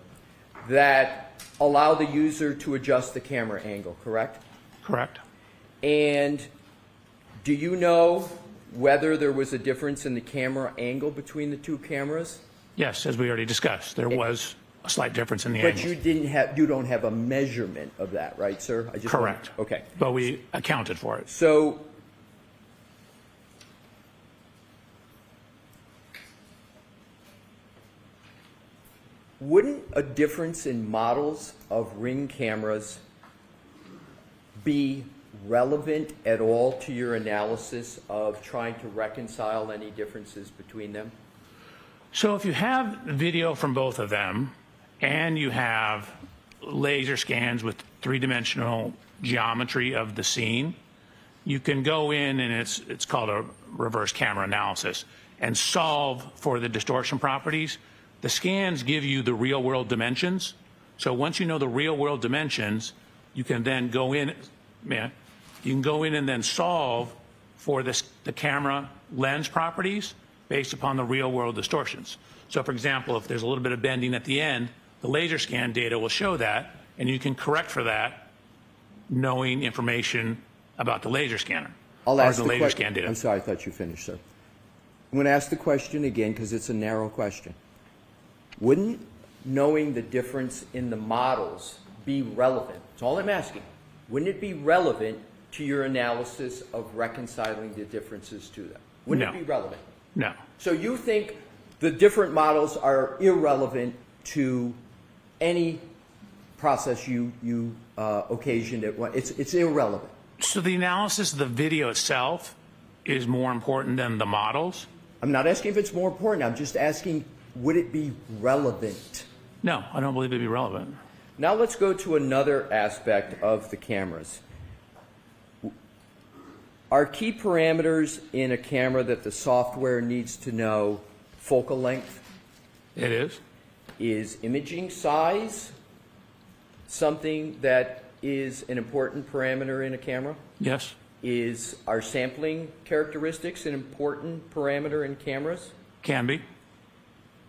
that allow the user to adjust the camera angle, correct? Correct. And do you know whether there was a difference in the camera angle between the two cameras? Yes, as we already discussed, there was a slight difference in the But angles. you don't have a measurement of that, right, sir? Correct. Okay. But we accounted for it. So wouldn't a difference in models of Ring cameras be relevant at all to your analysis of trying to reconcile any differences between them? So if you have video from both of them and you have laser scans with three-dimensional geometry of the scene, you can go in, and it's called a reverse camera analysis, and solve for the distortion properties. The scans give you the real-world dimensions. So once you know the real-world dimensions, you can then go in, you can go in and then solve for the camera lens properties based upon the real-world distortions. So for example, if there's a little bit of bending at the end, the laser scan data will show that, and you can correct for that knowing information about the laser scanner. I'll or ask the laser scan data. I'm sorry, I thought you finished, sir. I'm going to ask the question again because it's a narrow question. Wouldn't knowing the difference in the models be relevant? That's all I'm asking. Wouldn't it be relevant to your analysis of reconciling the differences to them? Wouldn't No. it be relevant? No. So you think the different models are irrelevant to any process you occasioned at one? It's irrelevant. So the analysis of the video itself is more important than the models? I'm not asking if it's more important. I'm just asking, would it be relevant? No, I don't believe it'd be relevant. Now let's go to another aspect of the cameras. Are key parameters in a camera that the software needs to know focal length? It is? Is imaging size something that is an important parameter in a camera? Yes. Are sampling characteristics an important parameter in cameras? Can be.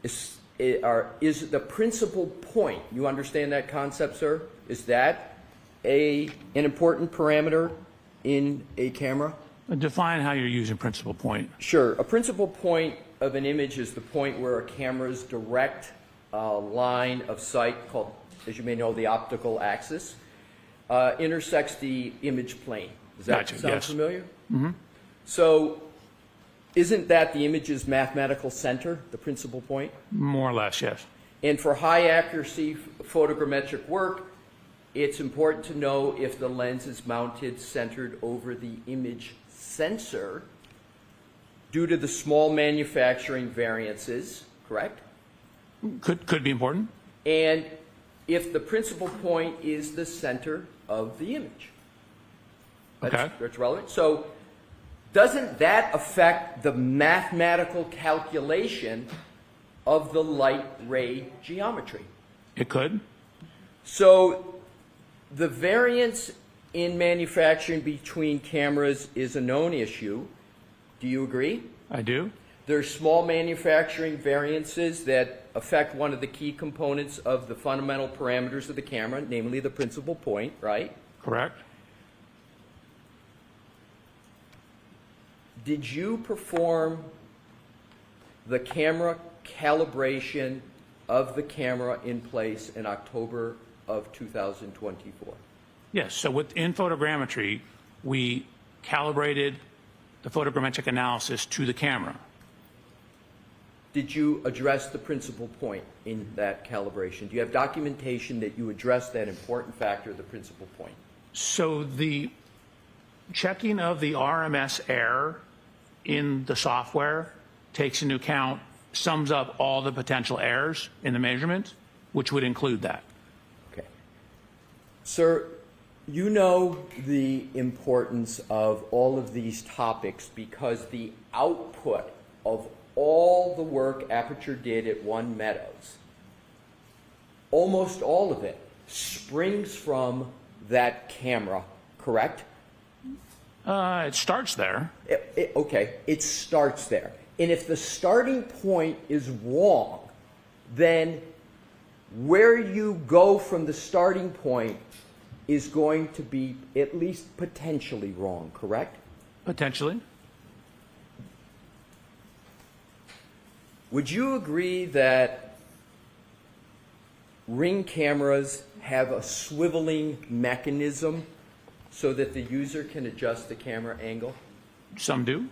Is the principal point, you understand that concept, sir? Is that an important parameter in a camera? Define how you're using principal point. Sure. A principal point of an image is the point where a camera's direct line of sight, called, as you may know, the optical axis, intersects the image plane. Does that Gotcha, sound yes. familiar? Mm-hmm. So isn't that the image's mathematical center, the principal point? More or less, yes. And for high accuracy photogrammetric work, it's important to know if the lens is mounted centered over the image sensor due to the small manufacturing variances, correct? Could be important. And if the principal point is the center of the image. Okay. That's relevant. So doesn't that affect the mathematical calculation of the light ray geometry? It could. So the variance in manufacturing between cameras is a known issue. Do you agree? I do. There's small manufacturing variances that affect one of the key components of the fundamental parameters of the camera, namely the principal point, right? Correct. Did you perform the camera calibration of the camera in place in October of 2024? Yes. So within photogrammetry, we calibrated the photogrammetric analysis to the camera. Did you address the principal point in that calibration? Do you have documentation that you addressed that important factor, the principal point? So the checking of the RMS error in the software takes into account, sums up all the potential errors in the measurement, which would include that. Okay. Sir, You know the importance of all of these topics because the output of all the work Aperture did at One Meadows, almost all of it, springs from that camera, correct? It starts there. Okay, it starts there. And if the starting point is wrong, then where you go from the starting point is going to be at least potentially wrong, correct? Potentially. Would you agree that Ring cameras have a swiveling mechanism so that the user can adjust the camera angle? Some do.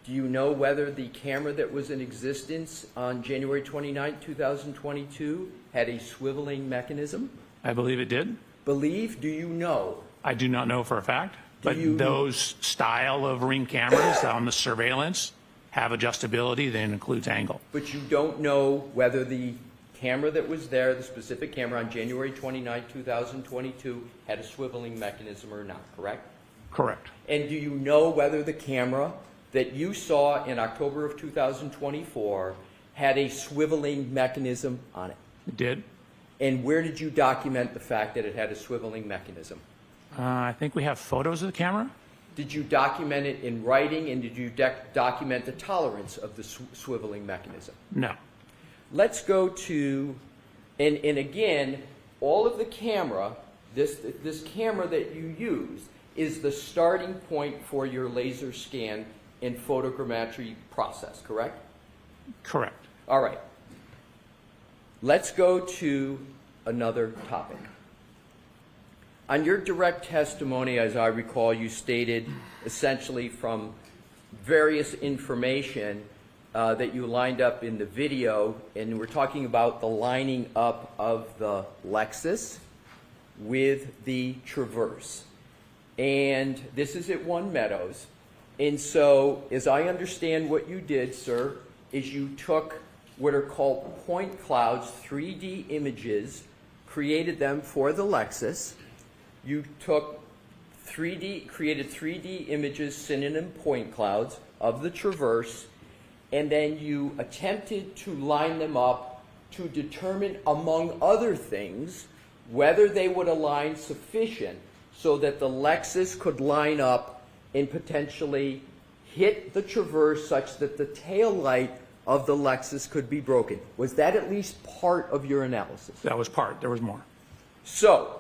Do you know whether the camera that was in existence on January 29, 2022 had a swiveling mechanism? I believe it did. Believe? Do you know? I do not know for a fact, but you- those style of Ring cameras on the surveillance have adjustability that includes angle. But you don't know whether the camera that was there, the specific camera on January 29, 2022, had a swiveling mechanism or not, correct? Correct. And do you know whether the camera that you saw in October of 2024 had a swiveling mechanism on it? It did. And where did you document the fact that it had a swiveling mechanism? I think we have photos of the camera. Did you document it in writing, and did you document the tolerance of the swiveling mechanism? No. Let's go to, and again, all of the camera, this camera that you use is the starting point for your laser scan and photogrammetry process, correct? Correct. All right. Let's go to another topic. On your direct testimony, as I recall, you stated essentially from various information that you lined up in the video, and we're talking about the lining up of the Lexus with the Traverse. And this is at One Meadows. And so, as I understand what you did, sir, is you took what are called point clouds, 3D images, created them for the Lexus. You took created 3D images, synonym point clouds, of the Traverse, and then you attempted to line them up to determine, among other things, whether they would align sufficient so that the Lexus could line up and potentially hit the Traverse such that the tail light of the Lexus could be broken. Was that at least part of your analysis? That was part. There was more. So,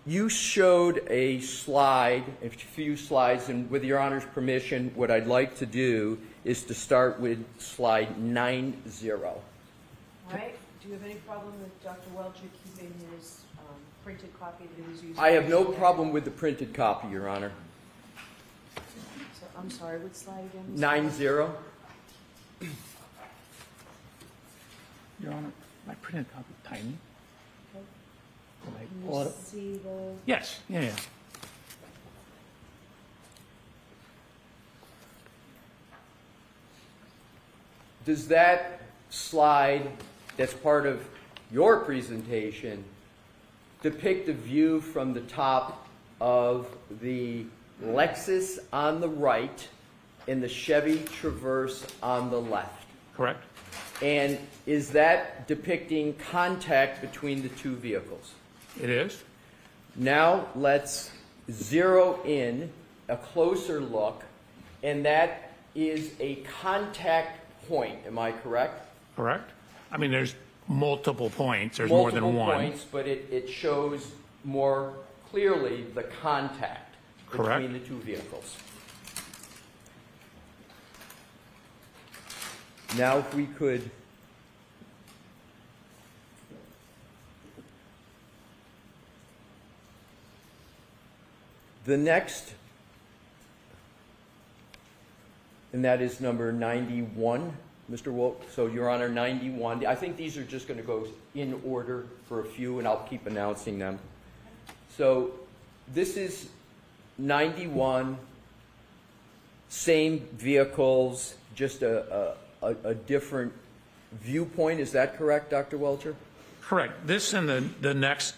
you showed a slide, a few slides, and with your Honor's permission, what I'd like to do is to start with slide 90. All right, do you have any problem with Dr. Welcher keeping his printed copy that he was using? I have no problem with the printed copy, Your Honor. So, I'm sorry, what slide again? 90. Your Honor, my printed copy tiny. Okay. Can I Can pull it you up? see the, Yes. Yeah. Does that slide that's part of your presentation depict a view from the top of the Lexus on the right and the Chevy Traverse on the left? Correct. And is that depicting contact between the two vehicles? It is. Now let's zero in a closer look, and that is a contact point. Am I correct? Correct. I mean, there's multiple points. There's more than Multiple one. points, but it shows more clearly the contact Correct. between the two vehicles. Now if we could the next, and that is number 91, Mr. Wolf. So, Your Honor, 91. I think these are just going to go in order for a few, and I'll keep announcing them. So, this is 91, same vehicles, just a different viewpoint. Is that correct, Dr. Welcher? Correct. This and the next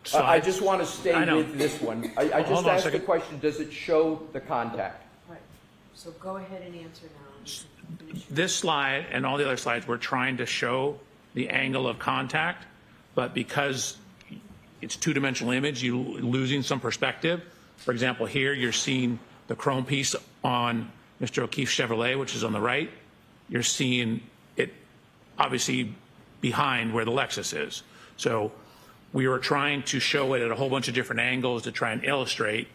I slide. just want to stay I know. with this one. I just Hold on a asked the second. question, does it show the contact? Right. So go ahead and answer now. and you can finish your- This slide and all the other slides, we're trying to show the angle of contact, but because it's two-dimensional image, you're losing some perspective. For example, here you're seeing the chrome piece on Mr. O'Keefe's Chevrolet, which is on the right. You're seeing it obviously behind where the Lexus is. So we were trying to show it at a whole bunch of different angles to try and illustrate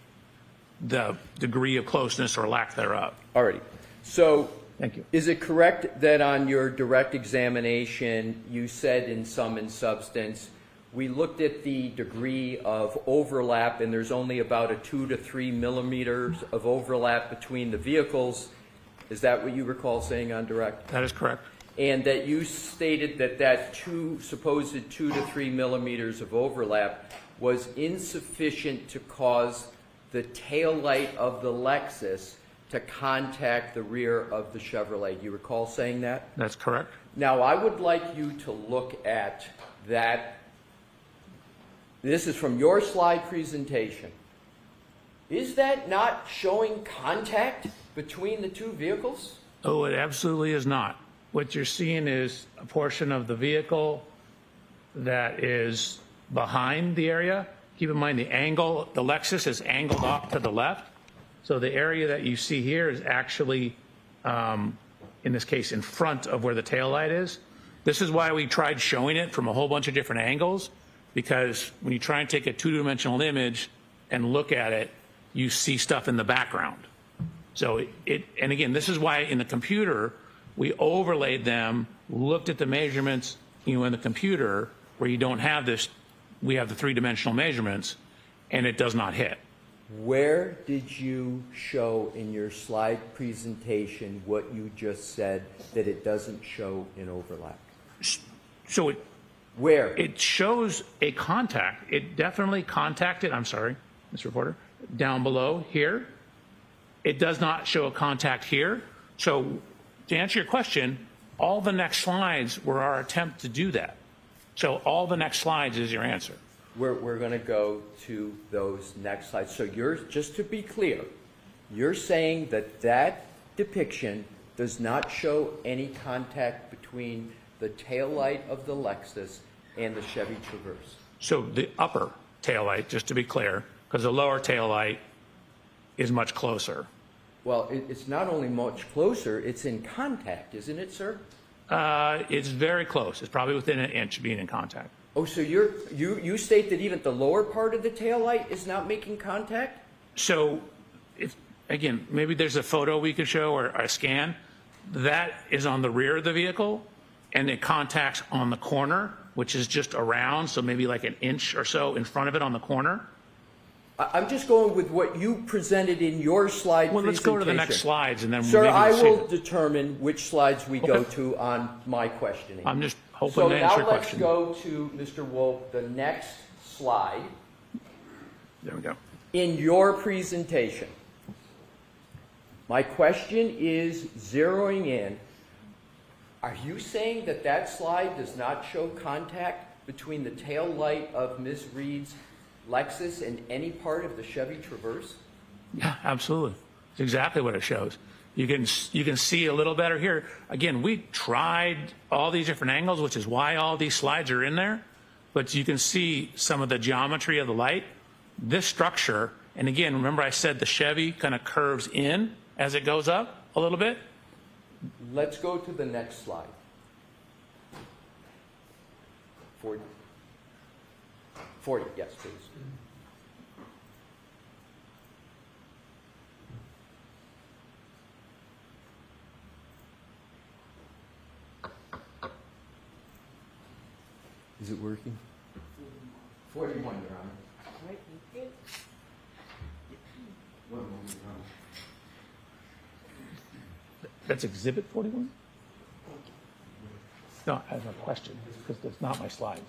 the degree of closeness or lack thereof. All righty. So Thank you. is it correct that on your direct examination, you said in sum and substance, we looked at the degree of overlap, and there's only about a 2 to 3 millimeters of overlap between the vehicles? Is that what you recall saying on direct? That is correct. And that you stated that that supposed 2 to 3 millimeters of overlap was insufficient to cause the tail light of the Lexus to contact the rear of the Chevrolet. Do you recall saying that? That's correct. Now, I would like you to look at that. This is from your slide presentation. Is that not showing contact between the two vehicles? Oh, it absolutely is not. What you're seeing is a portion of the vehicle that is behind the area. Keep in mind the angle, the Lexus is angled off to the left. So the area that you see here is actually, in this case, in front of where the taillight is. This is why we tried showing it from a whole bunch of different angles, because when you try and take a two-dimensional image and look at it, you see stuff in the background. So and again, this is why in the computer, we overlaid them, looked at the measurements, in the computer where you don't have this, we have the three-dimensional measurements, and it does not hit. Where did you show in your slide presentation what you just said, that it doesn't show in overlap? So Where? it shows a contact. It definitely contacted, I'm sorry, Mr. Reporter, down below here. It does not show a contact here. So to answer your question, all the next slides were our attempt to do that. So all the next slides is your answer. We're going to go to those next slides. So just to be clear, you're saying that that depiction does not show any contact between the taillight of the Lexus and the Chevy Traverse. So the upper taillight, just to be clear, because the lower taillight is much closer. Well, it's not only much closer, it's in contact, isn't it, sir? It's very close. It's probably within an inch of being in contact. Oh, so you state that even the lower part of the taillight is not making contact? So, again, maybe there's a photo we could show or a scan. That is on the rear of the vehicle, and it contacts on the corner, which is just around, so maybe like an inch or so in front of it on the corner. I'm just going with what you presented in your slide Well, let's presentation. go to the next slides, and then Sir, maybe I we'll see will it. determine which slides we go Okay. to on my questioning. I'm just hoping So to answer your now let's question. go to, Mr. Wolf, the next slide There we go. in your presentation. My question is zeroing in. Are you saying that that slide does not show contact between the tail light of Ms. Reed's Lexus and any part of the Chevy Traverse? Yeah, absolutely. It's exactly what it shows. You can see a little better here. Again, we tried all these different angles, which is why all these slides are in there. But you can see some of the geometry of the light. This structure, and again, remember I said the Chevy kind of curves in as it goes up a little bit? Let's go to the next slide. 40, yes, please. Is it working? 41, Your Honor. All right, thank you. One moment, Your Honor. That's Exhibit 41? No, I have a question, because that's not my slides.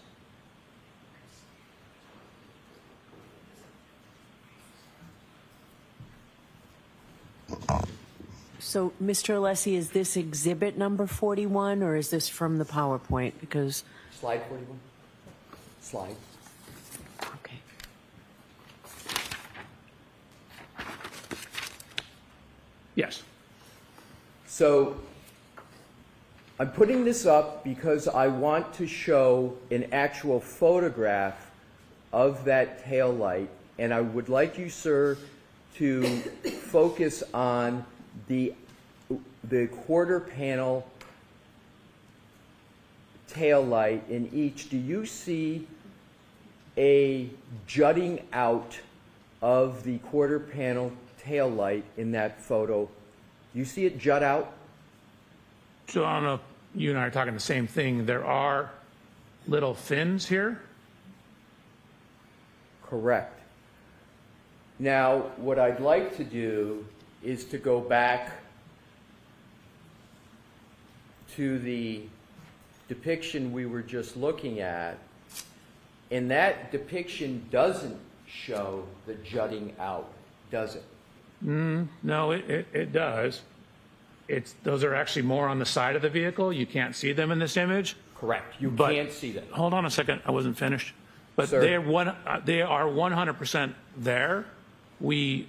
So, Mr. Alessi, is this exhibit number 41, or is this from the PowerPoint? Because, Slide 41? Slide. okay. Yes. So I'm putting this up because I want to show an actual photograph of that tail light, and I would like you, sir, to focus on the quarter panel tail light in each. Do you see a jutting out of the quarter panel tail light in that photo? Do you see it jut out? So I don't know if you and I are talking the same thing. There are little fins here. Correct. Now, what I'd like to do is to go back to the depiction we were just looking at, and that depiction doesn't show the jutting out, does it? No, it does. Those are actually more on the side of the vehicle. You can't see them in this image. Correct. You But- can't see them. Hold on a second. I wasn't finished. But Sir. they are 100% there. We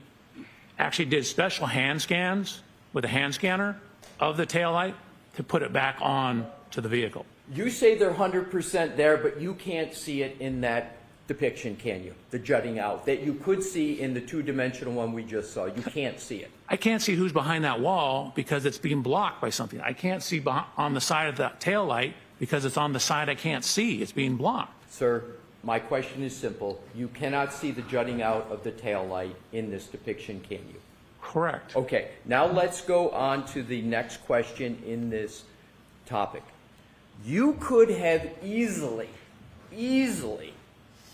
actually did special hand scans with a hand scanner of the taillight to put it back on to the vehicle. You say they're 100% there, but you can't see it in that depiction, can you? The jutting out that you could see in the two-dimensional one we just saw. You can't see it. I can't see who's behind that wall because it's being blocked by something. I can't see on the side of the taillight because it's on the side I can't see. It's being blocked. Sir, my question is simple. You cannot see the jutting out of the tail light in this depiction, can you? Correct. Okay, now let's go on to the next question in this topic. You could have easily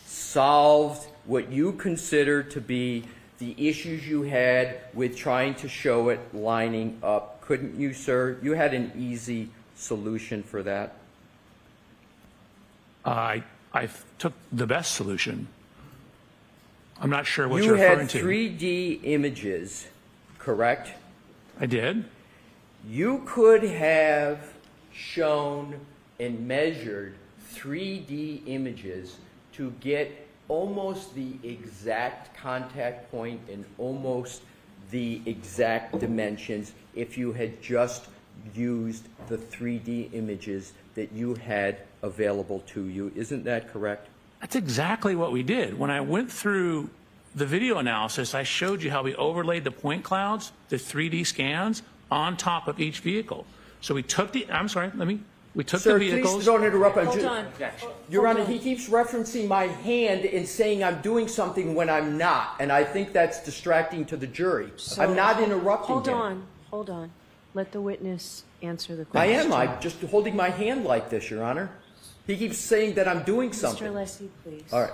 solved what you consider to be the issues you had with trying to show it lining up, couldn't you, sir? You had an easy solution for that. I took the best solution. I'm not sure what You you're had referring to. 3D images, correct? I did. You could have shown and measured 3D images to get almost the exact contact point and almost the exact dimensions if you had just used the 3D images that you had available to you. Isn't that correct? That's exactly what we did. When I went through the video analysis, I showed you how we overlaid the point clouds, the 3D scans, on top of each vehicle. So we took the, I'm sorry, we took Sir, the vehicles. please don't interrupt. Hold on. Your Hold Honor, on. he keeps referencing my hand and saying I'm doing something when I'm not, and I think that's distracting to the jury. So- I'm not interrupting Hold him. hold on. Let the witness answer the I question. am. I'm just holding my hand like this, Your Honor. He keeps saying that I'm doing Mr. something. Alessi, please. All right.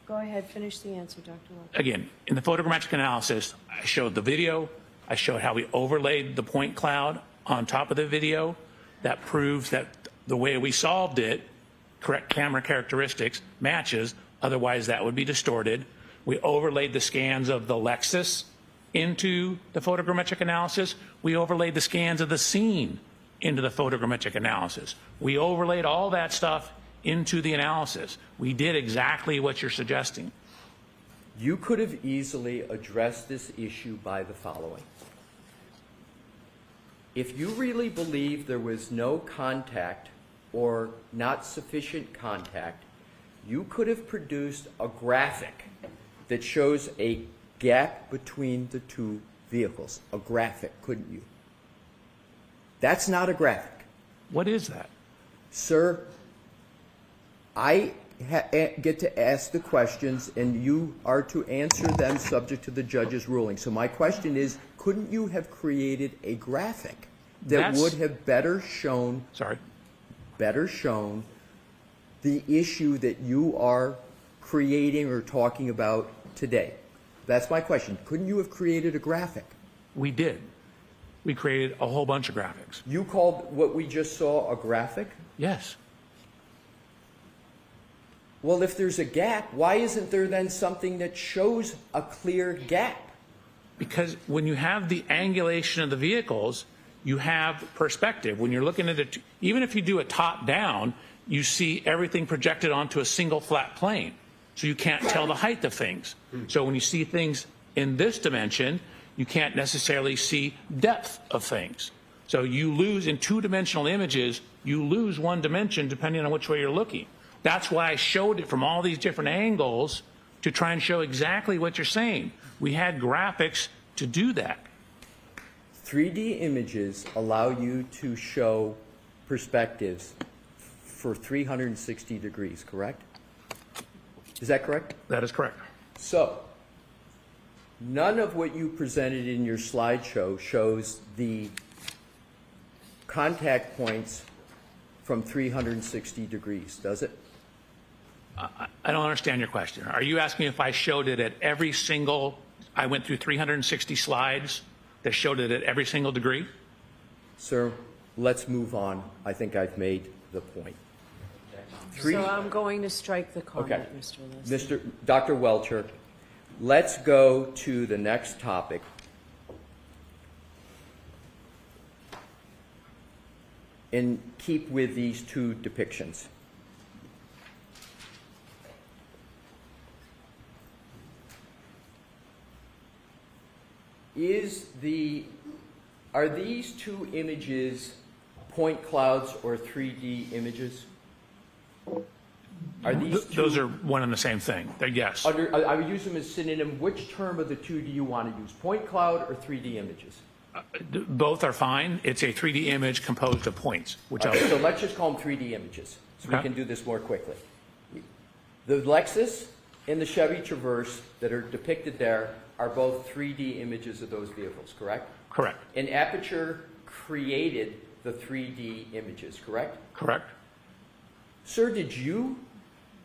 Go ahead, finish the answer, Dr. Welch. Again, in the photogrammetric analysis, I showed the video. I showed how we overlaid the point cloud on top of the video. That proves that the way we solved it, correct camera characteristics, matches. Otherwise, that would be distorted. We overlaid the scans of the Lexus into the photogrammetric analysis. We overlaid the scans of the scene into the photogrammetric analysis. We overlaid all that stuff into the analysis. We did exactly what you're suggesting. You could have easily addressed this issue by the following. If you really believe there was no contact or not sufficient contact, you could have produced a graphic that shows a gap between the two vehicles. A graphic, couldn't you? That's not a graphic. What is that? Sir, I get to ask the questions, and you are to answer them subject to the judge's ruling. So my question is, couldn't you have created a graphic that That's- would have better shown the issue that you are creating or talking about today? That's my question. Couldn't you have created a graphic? We did. We created a whole bunch of graphics. You called what we just saw a graphic? Yes. Well, if there's a gap, why isn't there then something that shows a clear gap? because when you have the angulation of the vehicles, you have perspective. When you're looking at it, even if you do a top down, you see everything projected onto a single flat plane. So you can't tell the height of things. So when you see things in this dimension, you can't necessarily see depth of things. So you lose in two-dimensional images, you lose one dimension depending on which way you're looking. That's why I showed it from all these different angles to try and show exactly what you're saying. We had graphics to do that. 3D images allow you to show perspectives for 360 degrees, correct? Is that correct? That is correct. So, none of what you presented in your slideshow shows the contact points from 360 degrees, does it? I don't understand your question. Are you asking if I showed it at every single, I went through 360 slides that showed it at every single degree? Sir, let's move on. I think I've made the point. So I'm going to strike the comment, Okay. Mr. Leslie. Dr. Welcher, let's go to the next topic. And keep with these two depictions. Are these two images point clouds or 3D images? Are these two? Those are one and the same thing. They're yes. I would use them as synonym. Which term of the two do you want to use? Point cloud or 3D images? Both are fine. It's a 3D image composed of points. Whichever. So let's just call them 3D images so we Okay. can do this more quickly. The Lexus and the Chevy Traverse that are depicted there are both 3D images of those vehicles, correct? Correct. And Aperture created the 3D images, correct? Correct. Sir, did you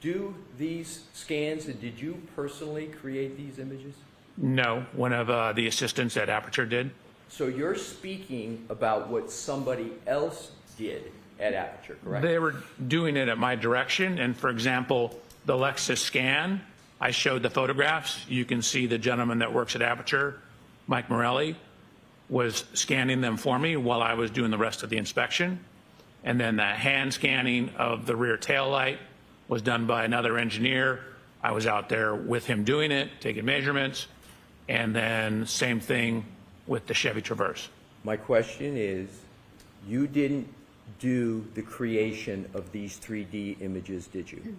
do these scans and did you personally create these images? No, one of the assistants at Aperture did. So you're speaking about what somebody else did at Aperture, correct? They were doing it at my direction. And for example, the Lexus scan, I showed the photographs. You can see the gentleman that works at Aperture, Mike Morelli, was scanning them for me while I was doing the rest of the inspection. And then the hand scanning of the rear tail light was done by another engineer. I was out there with him doing it, taking measurements. And then same thing with the Chevy Traverse. My question is, you didn't do the creation of these 3D images, did you?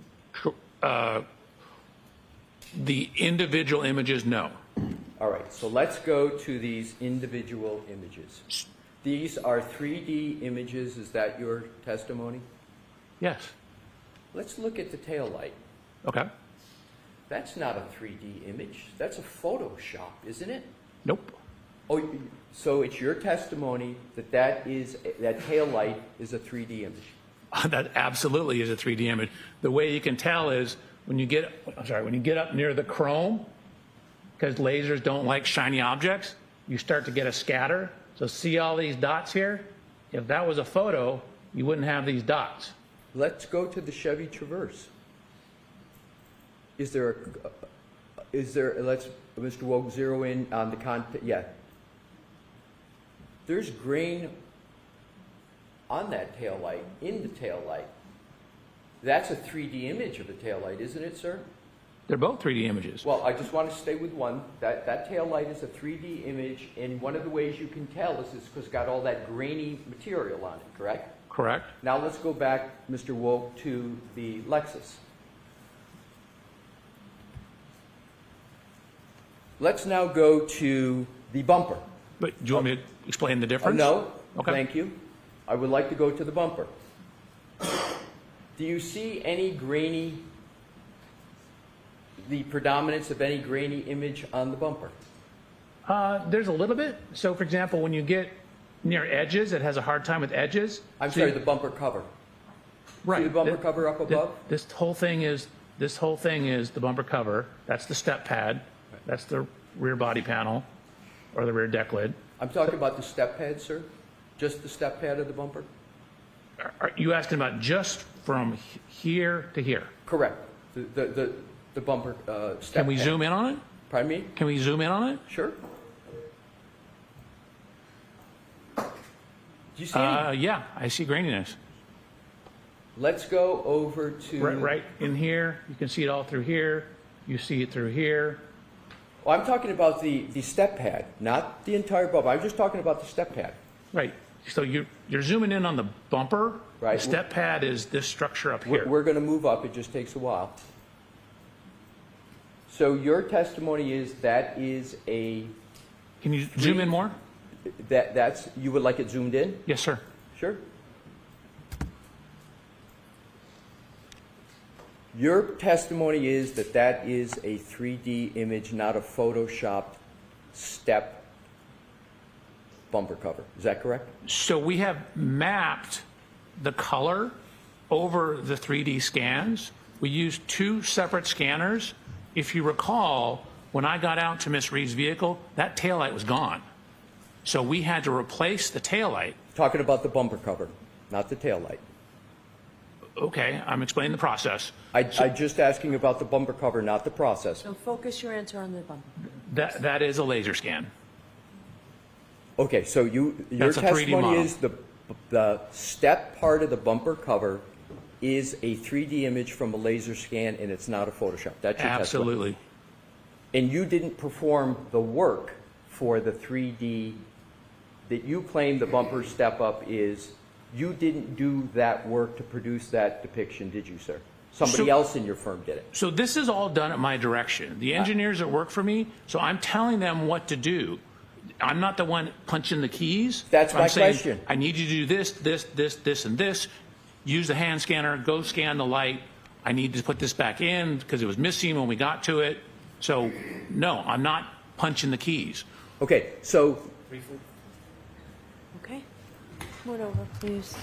The individual images, no. All right, so let's go to these individual images. These are 3D images, is that your testimony? Yes. Let's look at the tail light. Okay. That's not a 3D image, that's a Photoshop, isn't it? Nope. Oh, so it's your testimony that that tail light is a 3D image? That absolutely is a 3D image. The way you can tell is when you get up near the chrome, because lasers don't like shiny objects, you start to get a scatter. So see all these dots here? If that was a photo, you wouldn't have these dots. Let's go to the Chevy Traverse. Let's, Mr. Woke, zero in on the content, yeah. There's grain on that tail light, in the tail light. That's a 3D image of a tail light, isn't it, sir? They're both 3D images. Well, I just want to stay with one. That tail light is a 3D image, and one of the ways you can tell is because it's got all that grainy material on it, correct? Correct. Now let's go back, Mr. Woke, to the Lexus. Let's now go to the bumper. But do you want me to explain the difference? No, Okay. thank you. I would like to go to the bumper. Do you see any the predominance of any grainy image on the bumper? There's a little bit. So, for example, when you get near edges, it has a hard time with edges. I'm So sorry, the bumper cover. right. See the bumper cover up above? This whole thing is the bumper cover. That's the step pad. That's the rear body panel or the rear deck lid. I'm talking about the step pad, sir? Just the step pad of the bumper? Are you asking about just from here to here? Correct. The bumper step Can we pad. zoom in on it? Pardon me? Can we zoom in on it? Sure. Do you see any? Yeah, I see graininess. Let's go over to... Right in here, you can see it all through here. You see it through here. Well, I'm talking about the step pad, not the entire bumper. I'm just talking about the step pad. Right. So you're zooming in on the bumper. Right. The step pad is this structure up here. We're going to move up. It just takes a while. So your testimony is that is a... Can you zoom in more? That's... You would like it zoomed in? Yes, sir. Sure. Your testimony is that that is a 3D image, not a photoshopped step bumper cover. Is that correct? So we have mapped the color over the 3D scans. We used 2 separate scanners. If you recall, when I got out to Miss Reed's vehicle, that taillight was gone. So we had to replace the taillight. Talking about the bumper cover, not the taillight. Okay, I'm explaining the process. I'm just asking about the bumper cover, not the process. So focus your answer on the bumper. That is a laser scan. Okay, so your That's a 3D testimony model. is the step part of the bumper cover is a 3D image from a laser scan, and it's not a Photoshop. That's your testimony. Absolutely. And you didn't perform the work for the 3D that you claim the bumper step up is. You didn't do that work to produce that depiction, did you, sir? Somebody else in your firm did it. So this is all done at my direction. The engineers that work for me, so I'm telling them what to do. I'm not the one punching the keys. That's my I'm saying, question. I need you to do this, this, this, this, and this. Use the hand scanner, go scan the light. I need to put this back in because it was missing when we got to it. So, no, I'm not punching the keys. Okay, so Okay? Come on over, please.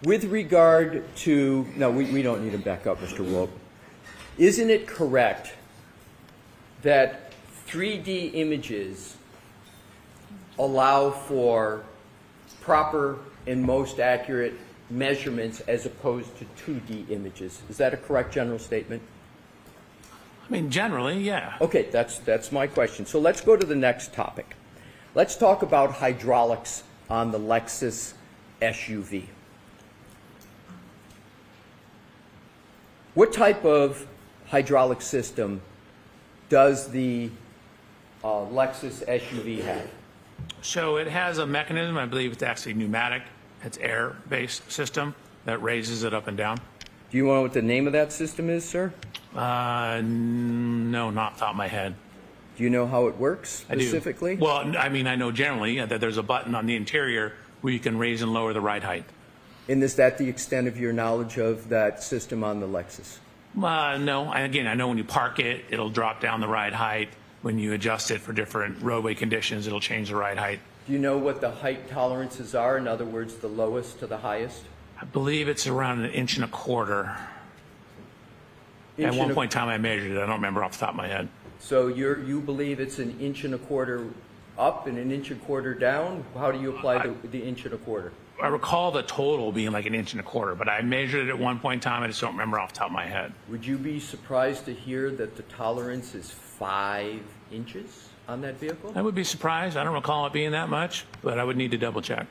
with regard to, no, we don't need to back up, Mr. Wolf. Isn't it correct that 3D images allow for proper and most accurate measurements as opposed to 2D images? Is that a correct general statement? I mean, generally, yeah. Okay, that's my question. So let's go to the next topic. Let's talk about hydraulics on the Lexus SUV. What type of hydraulic system does the Lexus SUV have? So it has a mechanism, I believe it's actually pneumatic. It's air-based system that raises it up and down. Do you know what the name of that system is, sir? No, not off the top of my head. Do you know how it works I do. specifically? Well, I mean, I know generally that there's a button on the interior where you can raise and lower the ride height. And is that the extent of your knowledge of that system on the Lexus? No. Again, I know when you park it, it'll drop down the ride height. When you adjust it for different roadway conditions, it'll change the ride height. Do you know what the height tolerances are? In other words, the lowest to the highest? I believe it's around 1.25 inches. At one point in time, I measured it. I don't remember off the top of my head. So you believe it's 1.25 inches up and 1.25 inches down? How do you apply the 1.25 inches? I recall the total being like 1.25 inches, but I measured it at one point in time. I just don't remember off the top of my head. Would you be surprised to hear that the tolerance is 5 inches on that vehicle? I would be surprised. I don't recall it being that much, but I would need to double check.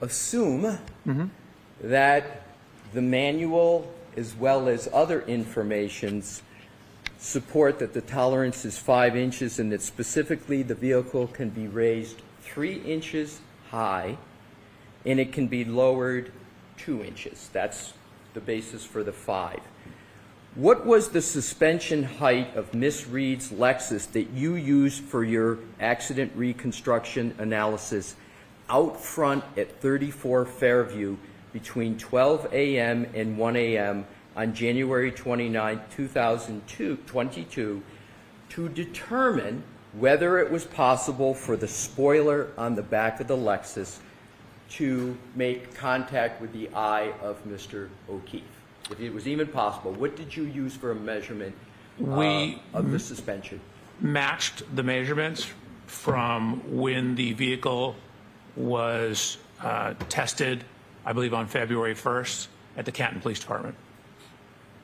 Assume that the manual as well as other informations support that the tolerance is 5 inches and that specifically the vehicle can be raised 3 inches high and it can be lowered 2 inches. That's the basis for the 5. What was the suspension height of Miss Reed's Lexus that you used for your accident reconstruction analysis out front at 34 Fairview between 12 a.m. and 1 a.m. on January 29, 2022 to determine whether it was possible for the spoiler on the back of the Lexus to make contact with the eye of Mr. O'Keefe? If it was even possible, what did you use for a measurement of the suspension? Matched the measurements from when the vehicle was tested, I believe on February 1st at the Canton Police Department.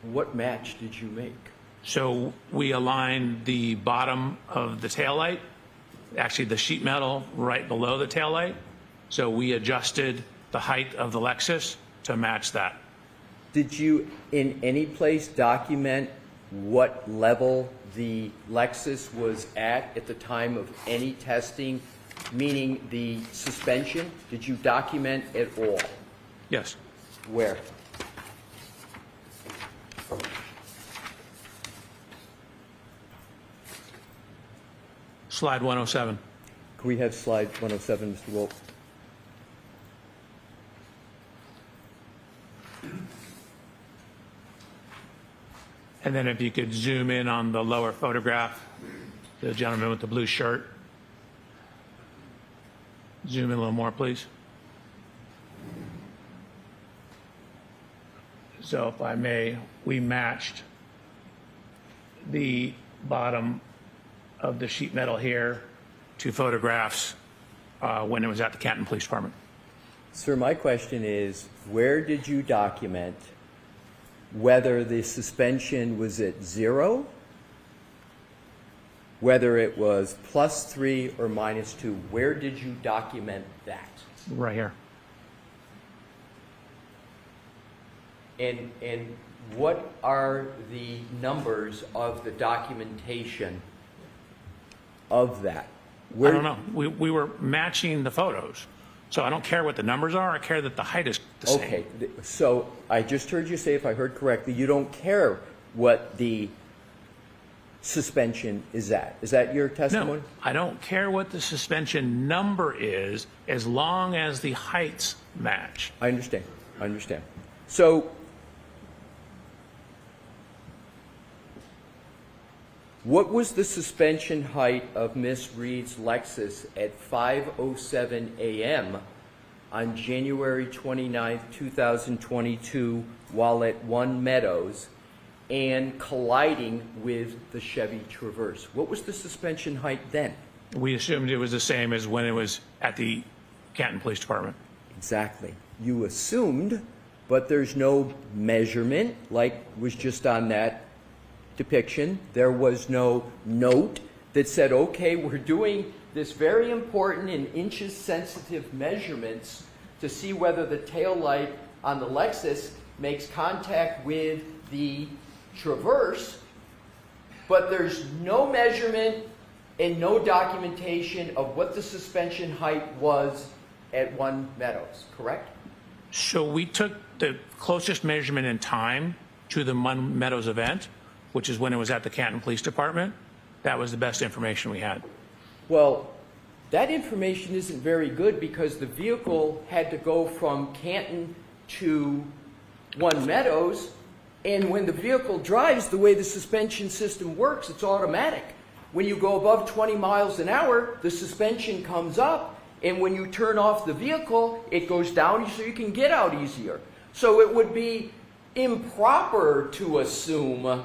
What match did you make? So we aligned the bottom of the taillight, actually the sheet metal right below the taillight. So we adjusted the height of the Lexus to match that. Did you in any place document what level the Lexus was at the time of any testing, meaning the suspension? Did you document at all? Yes. Where? Slide 107. Can we have slide 107, Mr. Wolf? And then if you could zoom in on the lower photograph, the gentleman with the blue shirt. Zoom in a little more, please. So if I may, we matched the bottom of the sheet metal here to photographs when it was at the Canton Police Department. Sir, my question is, where did you document whether the suspension was at 0, whether it was +3 or -2? Where did you document that? Right here. And what are the numbers of the documentation of that? I don't know. We were matching the photos. So I don't care what the numbers are. I care that the height is the same. Okay, so I just heard you say, if I heard correctly, you don't care what the suspension is at. Is that your testimony? No, I don't care what the suspension number is as long as the heights match. I understand. I understand. So what was the suspension height of Miss Reed's Lexus at 5:07 a.m. on January 29, 2022, while at One Meadows and colliding with the Chevy Traverse? What was the suspension height then? We assumed it was the same as when it was at the Canton Police Department. Exactly. You assumed, but there's no measurement like was just on that depiction. There was no note that said, okay, we're doing this very important and inches sensitive measurements to see whether the tail light on the Lexus makes contact with the Traverse, but there's no measurement and no documentation of what the suspension height was at One Meadows, correct? So we took the closest measurement in time to the One Meadows event, which is when it was at the Canton Police Department. That was the best information we had. Well, that information isn't very good because the vehicle had to go from Canton to One Meadows, and when the vehicle drives, the way the suspension system works, it's automatic. When you go above 20 miles an hour, the suspension comes up, and when you turn off the vehicle, it goes down so you can get out easier. So it would be improper to assume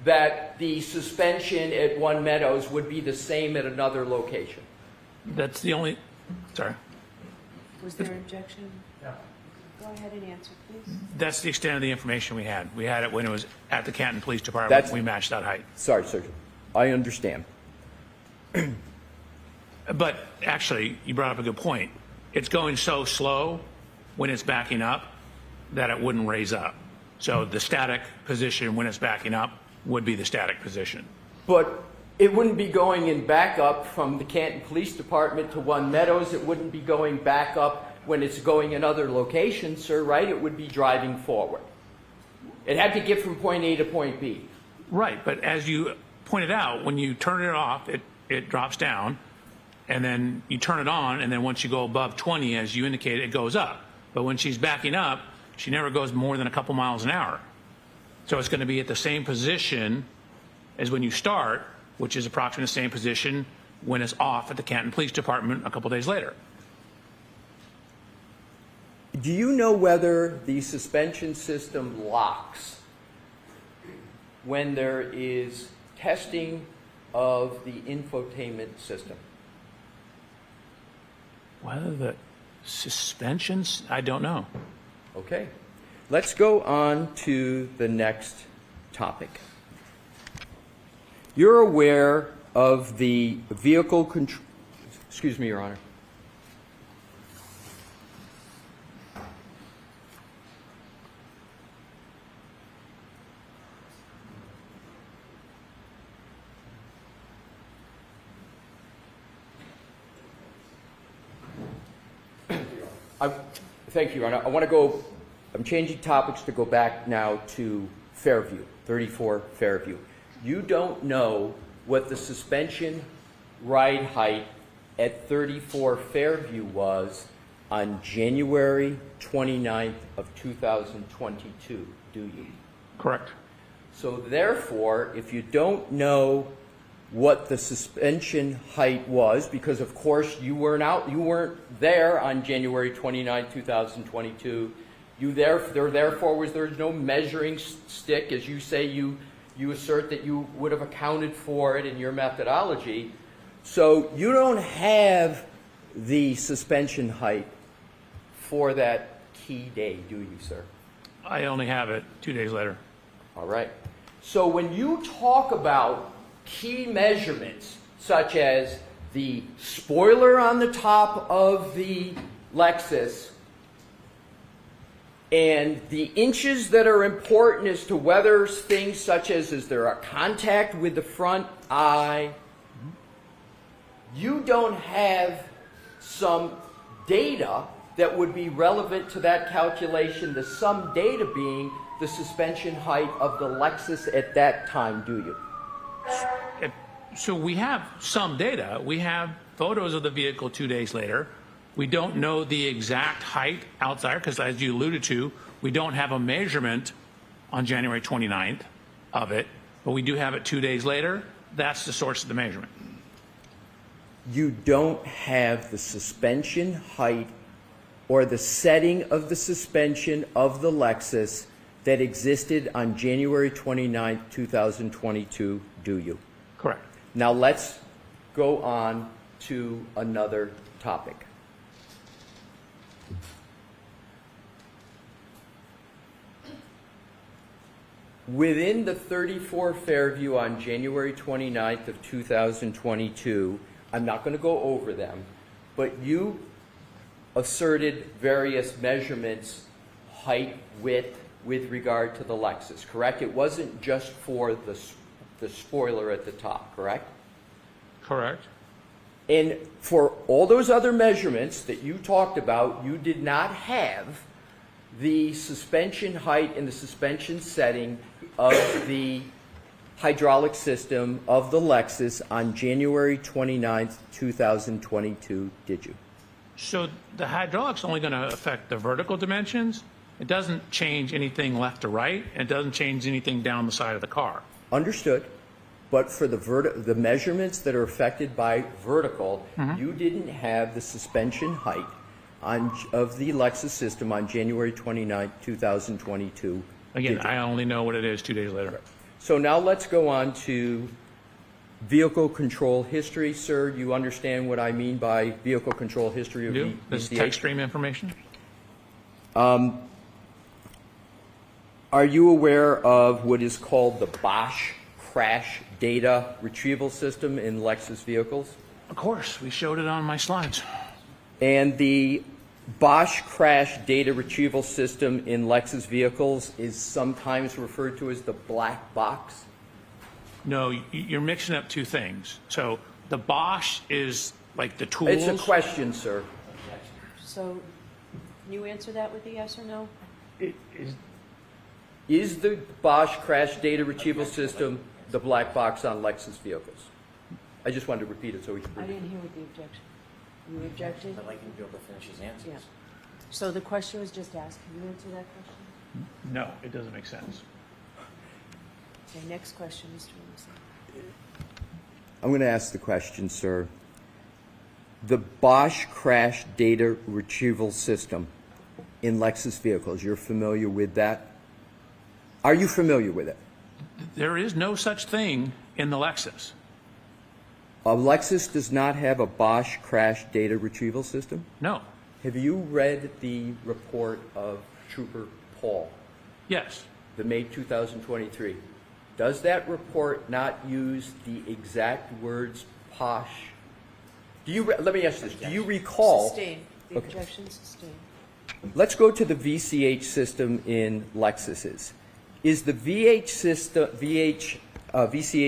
that the suspension at One Meadows would be the same at another location. That's the only, sorry. Was there an objection? No. Go ahead and answer, please. That's the extent of the information we had. We had it when it was at the Canton Police Department. That's- We matched that height. Sorry, Sergeant. I understand. But actually, you brought up a good point. It's going so slow when it's backing up that it wouldn't raise up. So the static position when it's backing up would be the static position. But it wouldn't be going in backup from the Canton Police Department to One Meadows. It wouldn't be going back up when it's going in other locations, sir, right? It would be driving forward. It had to get from point A to point B. Right, but as you pointed out, when you turn it off, it drops down, and then you turn it on, and then once you go above 20, as you indicated, it goes up. But when she's backing up, she never goes more than a couple miles an hour. So it's going to be at the same position as when you start, which is approximately the same position when it's off at the Canton Police Department a couple days later. Do you know whether the suspension system locks when there is testing of the infotainment system? Whether the suspensions, I don't know. Okay. Let's go on to the next topic. You're aware of the vehicle control... Excuse me, Your Honor. Thank you, Your Honor. I want to go, I'm changing topics to go back now to Fairview, 34 Fairview. You don't know what the suspension ride height at 34 Fairview was on January 29th of 2022, do you? Correct. So therefore, if you don't know what the suspension height was, because of course you weren't there on January 29, 2022. Therefore there's no measuring stick, as you say, you assert that you would have accounted for it in your methodology. So you don't have the suspension height for that key day, do you, sir? I only have it 2 days later. All right. So when you talk about key measurements, such as the spoiler on the top of the Lexus and the inches that are important as to whether things such as is there a contact with the front eye, you don't have some data that would be relevant to that calculation, the sum data being the suspension height of the Lexus at that time, do you? So we have some data. We have photos of the vehicle 2 days later. We don't know the exact height outside because, as you alluded to, we don't have a measurement on January 29th of it, but we do have it 2 days later. That's the source of the measurement. You don't have the suspension height or the setting of the suspension of the Lexus that existed on January 29th, 2022, do you? Correct. Now let's go on to another topic. Within the 34 Fairview on January 29th of 2022, I'm not going to go over them, but you asserted various measurements, height, width, with regard to the Lexus, correct? It wasn't just for the spoiler at the top, correct? Correct. And for all those other measurements that you talked about, you did not have the suspension height and the suspension setting of the hydraulic system of the Lexus on January 29th, 2022, did you? So the hydraulic's only going to affect the vertical dimensions. It doesn't change anything left to right, and it doesn't change anything down the side of the car. Understood. But for the measurements that are affected by vertical, you didn't have the suspension height of the Lexus system on January 29th, 2022. Again, did you? I only know what it is 2 days later. So now let's go on to vehicle control history. Sir, you understand what I mean by vehicle control history of Do? This is VCH? text stream information? Are you aware of what is called the Bosch crash data retrieval system in Lexus vehicles? Of course, we showed it on my slides. And the Bosch crash data retrieval system in Lexus vehicles is sometimes referred to as the black box. No, you're mixing up two things. So the Bosch is like the tools. It's a question, sir. So, can you answer that with a yes or no? Is the Bosch crash data retrieval system the black box on Lexus vehicles? I just wanted to repeat it so we can. I didn't hear what the objection. You objected? I'd like him to be able to finish his answers. Yeah. So the question was just asked. Can you answer that question? No, it doesn't make sense. Okay, next question, Mr. Wilson. I'm going to ask the question, sir. The Bosch crash data retrieval system in Lexus vehicles, you're familiar with that? Are you familiar with it? There is no such thing in the Lexus. A Lexus does not have a Bosch crash data retrieval system? No. Have you read the report of Trooper Paul, Yes. the May 2023? Does that report not use the exact words Bosch? Let me ask you this. Do you recall? Sustained. The Okay. objection sustained. Let's go to the VCH system in Lexuses. Is the VCH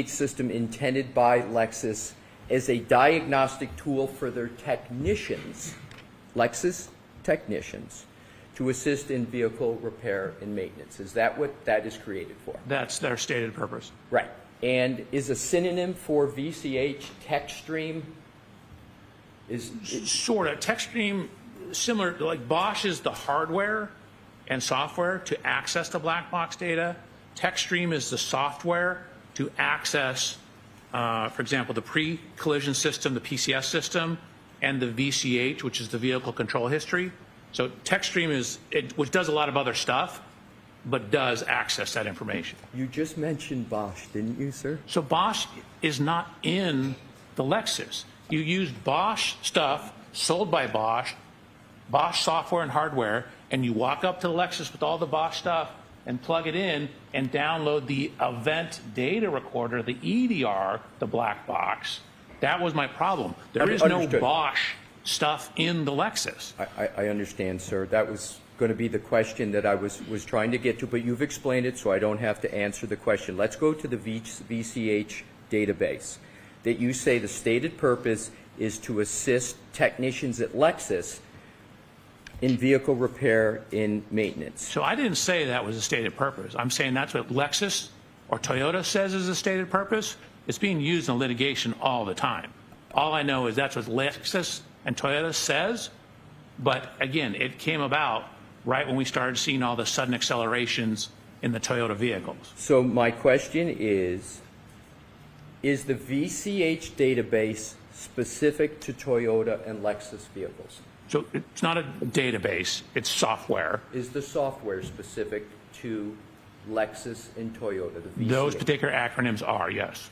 system intended by Lexus as a diagnostic tool for their technicians, Lexus technicians, to assist in vehicle repair and maintenance? Is that what that is created for? That's their stated purpose. Right. And is a synonym for VCH TechStream? Sort of. TechStream, similar, like Bosch is the hardware and software to access the black box data. TechStream is the software to access, for example, the pre-collision system, the PCS system, and the VCH, which is the vehicle control history. So TechStream which does a lot of other stuff, but does access that information. You just mentioned Bosch, didn't you, sir? So Bosch is not in the Lexus. You use Bosch stuff sold by Bosch, Bosch software and hardware, and you walk up to the Lexus with all the Bosch stuff and plug it in and download the event data recorder, the EDR, the black box. That was my problem. There is no Understood. Bosch stuff in the Lexus. I understand, sir. That was going to be the question that I was trying to get to, but you've explained it, so I don't have to answer the question. Let's go to the VCH database that you say the stated purpose is to assist technicians at Lexus in vehicle repair and maintenance. So I didn't say that was a stated purpose. I'm saying that's what Lexus or Toyota says is a stated purpose. It's being used in litigation all the time. All I know is that's what Lexus and Toyota says, but again, it came about right when we started seeing all the sudden accelerations in the Toyota vehicles. So my question is the VCH database specific to Toyota and Lexus vehicles? So it's not a database, it's software. Is the software specific to Lexus and Toyota, the VCH? Those particular acronyms are, yes.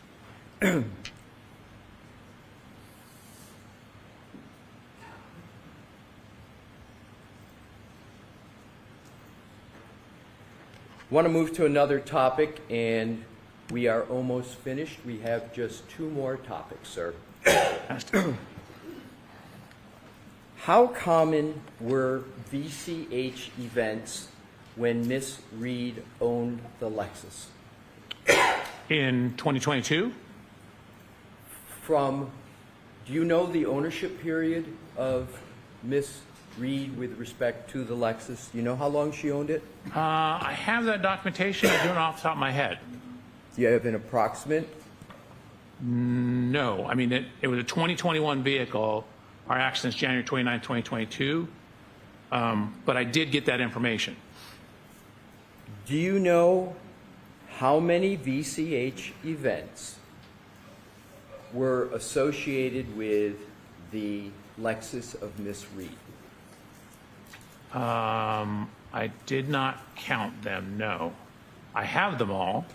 Want to move to another topic, and we are almost finished. We have just two more topics, sir. How common were VCH events when Miss Reed owned the Lexus? In 2022, Do you know the ownership period of Miss Reed with respect to the Lexus? Do you know how long she owned it? I have that documentation. I don't know off the top of my head. Do you have an approximate? No, I mean, it was a 2021 vehicle. Our accident's January 29, 2022. But I did get that information. Do you know how many VCH events were associated with the Lexus of Miss Reed? I did not count them, no. I have them all.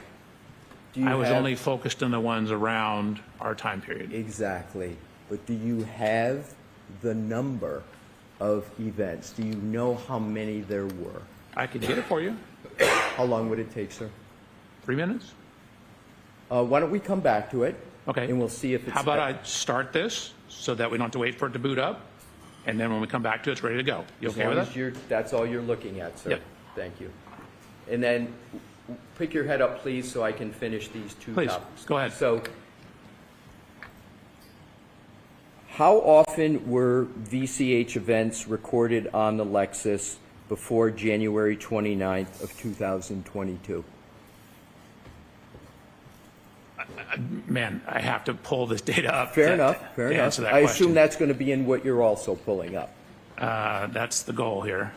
Do you I was have- only focused on the ones around our time period. Exactly. But do you have the number of events? Do you know how many there were? I could get it for you. How long would it take, sir? 3 minutes? Why don't we come back to it? Okay. And we'll see if it's... How about I start this so that we don't have to wait for it to boot up? And then when we come back to it, it's ready to go. You As okay long with as that? that's all you're looking at, sir. Yep. Thank you. And then pick your head up, please, so I can finish these two Please, topics. go ahead. So how often were VCH events recorded on the Lexus before January 29th of 2022? Man, I have to pull this data up. Fair to- enough, fair to enough. answer that I question. assume that's going to be in what you're also pulling up. That's the goal here.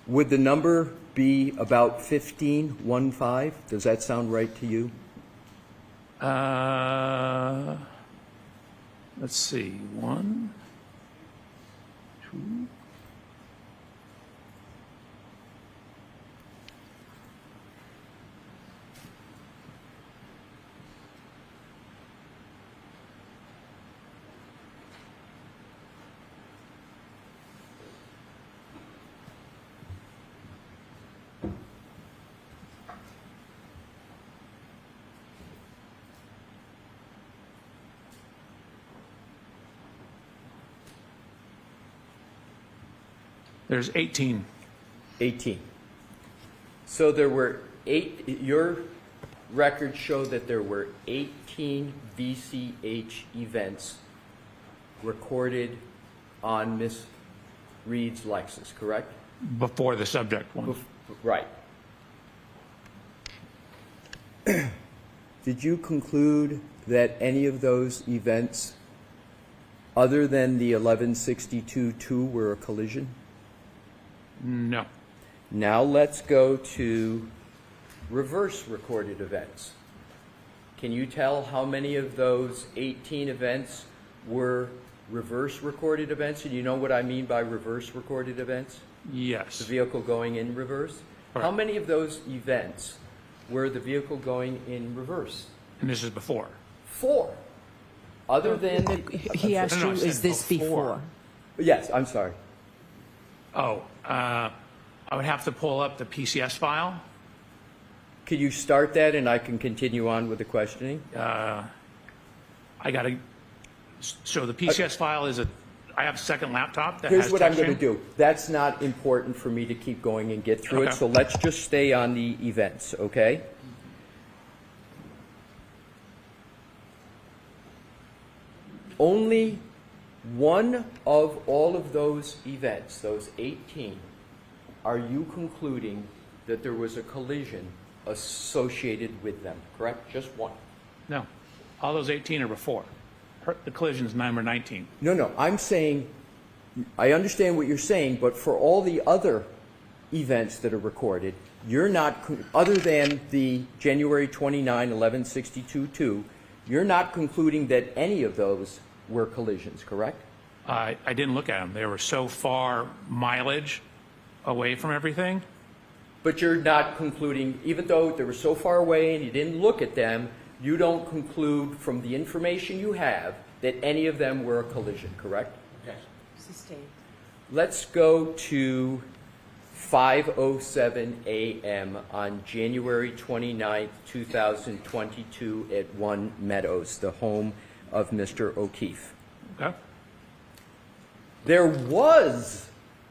Would the number be about 15, 1-5? Does that sound right to you? Let's see. 1, 2. There's 18. 18. So there were your records show that there were 18 VCH events recorded on Miss Reed's Lexus, correct? Before the subject one. Right. Did you conclude that any of those events, other than the 1162-2, were a collision? No. Now let's go to reverse recorded events. Can you tell how many of those 18 events were reverse recorded events? And you know what I mean by reverse recorded events? Yes. The vehicle going in reverse? Right. How many of those events were the vehicle going in reverse? And this is before. 4. Other than the... He asked No, you, I said is this before. before? Yes, I'm sorry. Oh, I would have to pull up the PCS file. Could you start that and I can continue on with the questioning? I got to. So the PCS file is I have a second laptop that Here's has what I'm going to touchscreen. do. That's not important for me to keep going and get through it, Okay. so let's just stay on the events, okay? Only one of all of those events, those 18, are you concluding that there was a collision associated with them, correct? Just one. No, all those 18 are before. The collision's number 19. No, I'm saying, I understand what you're saying, but for all the other events that are recorded, you're not, other than the January 29, 1162-2, you're not concluding that any of those were collisions, correct? I didn't look at them. They were so far mileage away from everything. But you're not concluding, even though they were so far away and you didn't look at them, you don't conclude from the information you have that any of them were a collision, correct? Sustained. Let's go to 5:07 a.m. on January 29, 2022 at 1 Meadows, the home of Mr. O'Keefe. Okay. There was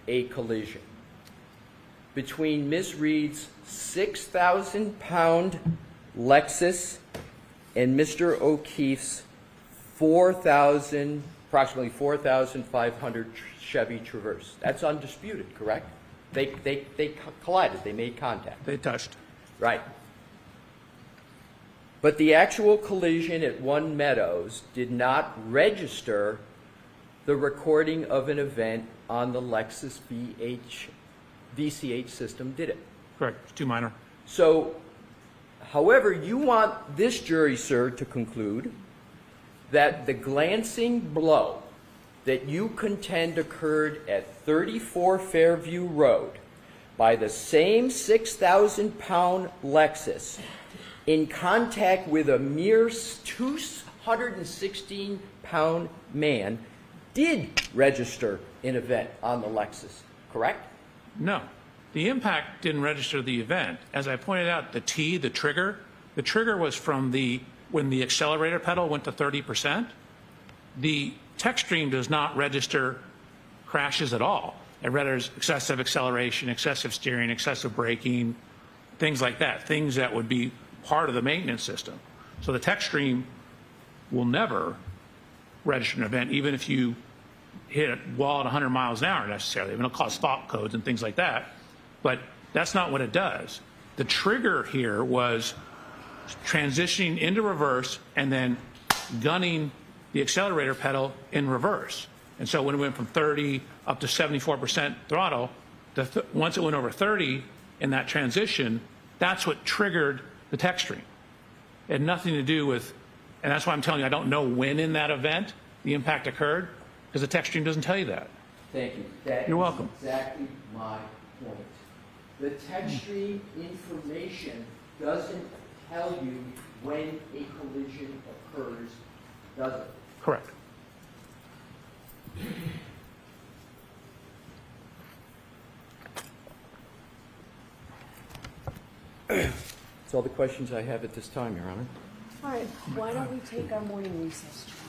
a collision between Ms. Reed's 6,000-pound Lexus and Mr. O'Keefe's approximately 4,500 Chevy Traverse. That's undisputed, correct? They collided, they made contact. They touched. Right. But the actual collision at One Meadows did not register the recording of an event on the Lexus VCH system, did it? Correct. It's too minor. So, however, you want this jury, sir, to conclude that the glancing blow that you contend occurred at 34 Fairview Road by the same 6,000-pound Lexus in contact with a mere 216-pound man did register an event on the Lexus, correct? No. The impact didn't register the event. As I pointed out, the trigger was from when the accelerator pedal went to 30%. The tech stream does not register crashes at all. It registers excessive acceleration, excessive steering, excessive braking, things like that, things that would be part of the maintenance system. So the tech stream will never register an event, even if you hit a wall at 100 miles an hour necessarily. I mean, it'll cause fault codes and things like that, but that's not what it does. The trigger here was transitioning into reverse and then gunning the accelerator pedal in reverse. And so when it went from 30 up to 74% throttle, once it went over 30 in that transition, that's what triggered the tech stream. It had nothing to do with, and that's why I'm telling you, I don't know when in that event the impact occurred, because the tech stream doesn't tell you that. Thank you. That You're is welcome. exactly my point. The tech stream information doesn't tell you when a collision occurs, does it? Correct. That's all the questions I have at this time, Your Honor. All right, why don't we take our morning recess, Charles?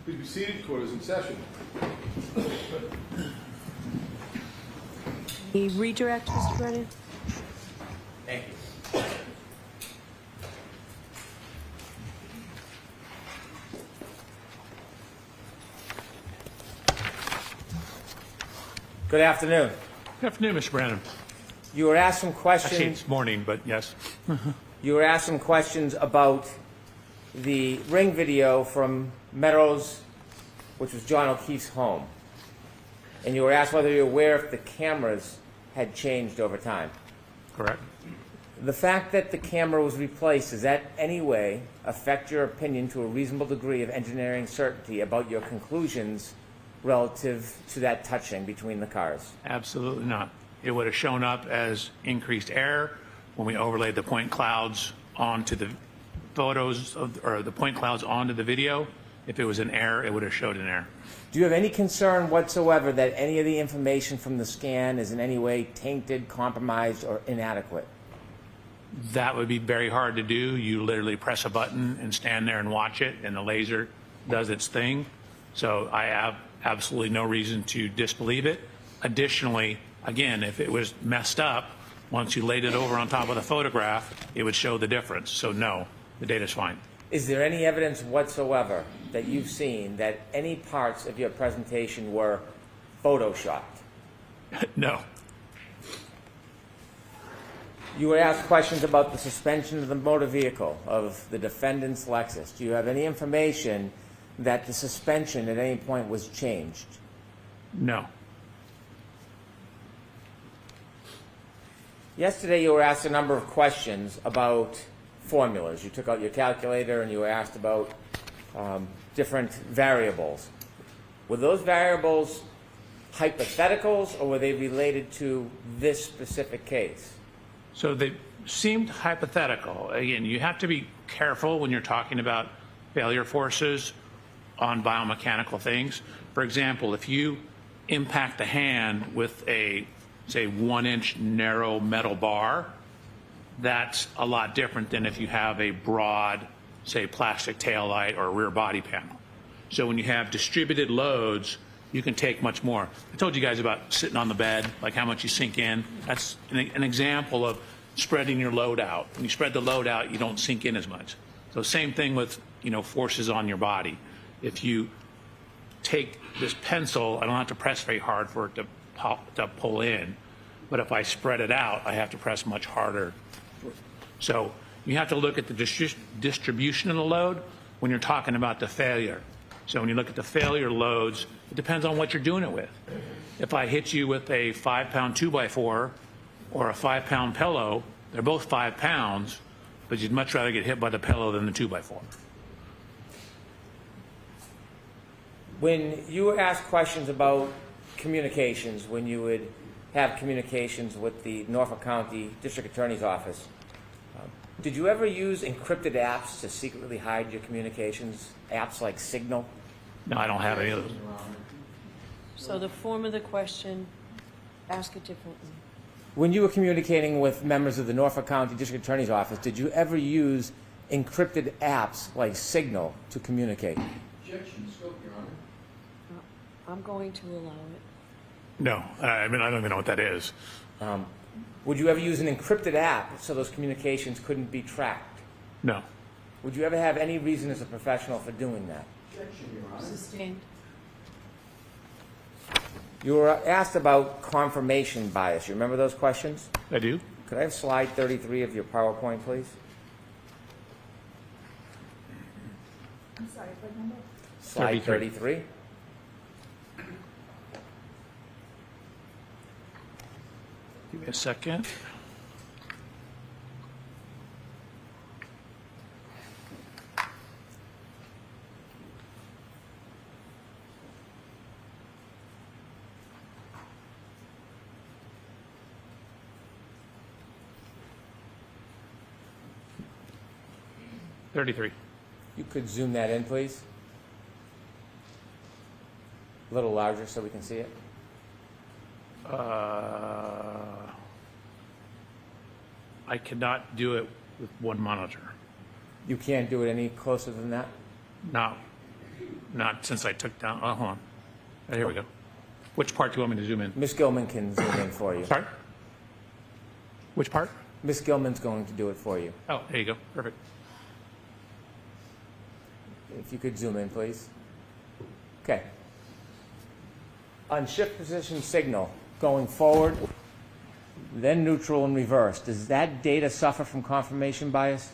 Please be seated. Court is in session. Can you redirect, Mr. Brennan? Thank you. Good afternoon. Good afternoon, Mr. Brandon. You were asked some Actually, questions. it's morning, but yes. You were asked some questions about the ring video from Meadows, which was John O'Keefe's home. And you were asked whether you're aware if the cameras had changed over time. Correct. The fact that the camera was replaced, does that any way affect your opinion to a reasonable degree of engineering certainty about your conclusions relative to that touching between the cars? Absolutely not. It would have shown up as increased error when we overlaid the point clouds onto the photos or the point clouds onto the video. If it was an error, it would have showed an error. Do you have any concern whatsoever that any of the information from the scan is in any way tainted, compromised, or inadequate? That would be very hard to do. You literally press a button and stand there and watch it, and the laser does its thing. So I have absolutely no reason to disbelieve it. Additionally, again, if it was messed up, once you laid it over on top of the photograph, it would show the difference. So no, the data's fine. Is there any evidence whatsoever that you've seen that any parts of your presentation were photoshopped? No. You were asked questions about the suspension of the motor vehicle of the defendant's Lexus. Do you have any information that the suspension at any point was changed? No. Yesterday you were asked a number of questions about formulas. You took out your calculator and you were asked about different variables. Were those variables hypotheticals or were they related to this specific case? So they seemed hypothetical. Again, you have to be careful when you're talking about failure forces on biomechanical things. For example, if you impact the hand with a, say, 1-inch narrow metal bar, that's a lot different than if you have a broad, say, plastic taillight or rear body panel. So when you have distributed loads, you can take much more. I told you guys about sitting on the bed, like how much you sink in. That's an example of spreading your load out. When you spread the load out, you don't sink in as much. So same thing with, forces on your body. If you take this pencil, I don't have to press very hard for it to pull in. But if I spread it out, I have to press much harder. So you have to look at the distribution of the load when you're talking about the failure. So when you look at the failure loads, it depends on what you're doing it with. If I hit you with a 5-pound 2x4 or a 5-pound pillow, they're both 5 pounds, but you'd much rather get hit by the pillow than the 2x4. When you were asked questions about communications, when you would have communications with the Norfolk County District Attorney's Office, did you ever use encrypted apps to secretly hide your communications? Apps like Signal? No, I don't have any of those. So the form of the question, ask it differently. When you were communicating with members of the Norfolk County District Attorney's Office, did you ever use encrypted apps like Signal to communicate? Objection, scope, Your Honor. I'm going to allow it. No, I mean, I don't even know what that is. Would you ever use an encrypted app so those communications couldn't be tracked? No. Would you ever have any reason as a professional for doing that? Objection, Your Honor. Sustained. You were asked about confirmation bias. You remember those questions? I do? Could I have slide 33 of your PowerPoint, please? I'm sorry, what number? Slide 33. 33. Give me a second. $33. You could zoom that in, please. A little larger so we can see it. I cannot do it with one monitor. You can't do it any closer than that? No. Not since I took down, oh, hold on. Oh, here we go. Which part do you want me to zoom in? Ms. Gilman can zoom in for you. Sorry? Which part? Ms. Gilman's going to do it for you. Oh, there you go. Perfect. If you could zoom in, please. Okay. On shift position signal, going forward, then neutral and reverse, does that data suffer from confirmation bias?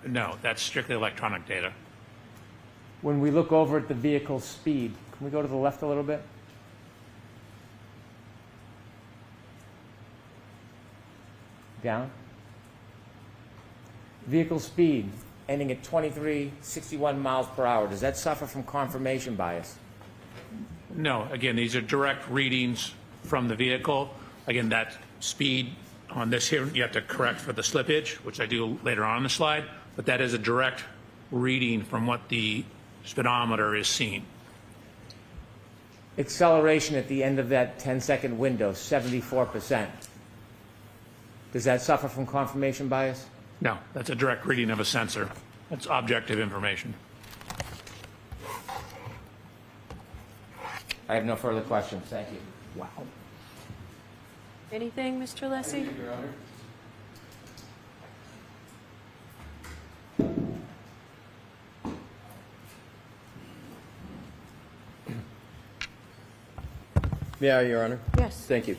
No, that's strictly electronic data. When we look over at the vehicle speed, can we go to the left a little bit? Down. Vehicle speed ending at 2361 miles per hour. Does that suffer from confirmation bias? No, again, these are direct readings from the vehicle. Again, that speed on this here, you have to correct for the slippage, which I do later on in the slide, but that is a direct reading from what the speedometer is seeing. Acceleration at the end of that 10-second window, 74%. Does that suffer from confirmation bias? No, that's a direct reading of a sensor. That's objective information. I have no further questions. Thank you. Wow. Anything, Mr. Lessie? Your Honor. May I, Your Honor? Yes. Thank you.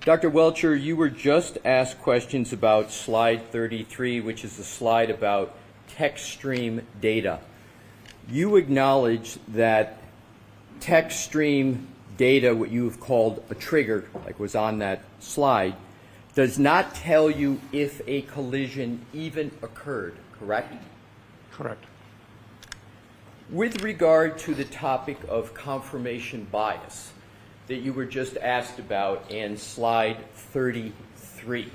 Dr. Welcher, you were just asked questions about slide 33, which is the slide about text stream data. You acknowledge that text stream data, what you have called a trigger, like was on that slide, does not tell you if a collision even occurred, correct? Correct. With regard to the topic of confirmation bias that you were just asked about in slide 33,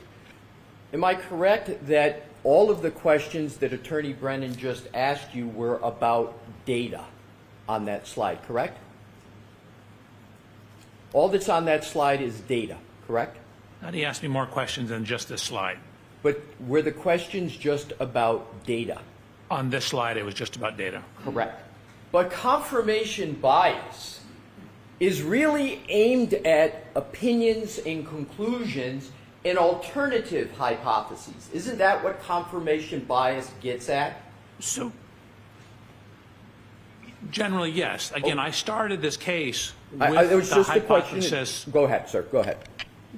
am I correct that all of the questions that Attorney Brennan just asked you were about data on that slide, correct? All that's on that slide is data, correct? Now, he asked me more questions than just this slide. But were the questions just about data? On this slide, it was just about data. Correct. But confirmation bias is really aimed at opinions and conclusions and alternative hypotheses. Isn't that what confirmation bias gets at? So, generally, yes. Again, I started this case with It was the just a question. hypothesis. Go ahead, sir. Go ahead.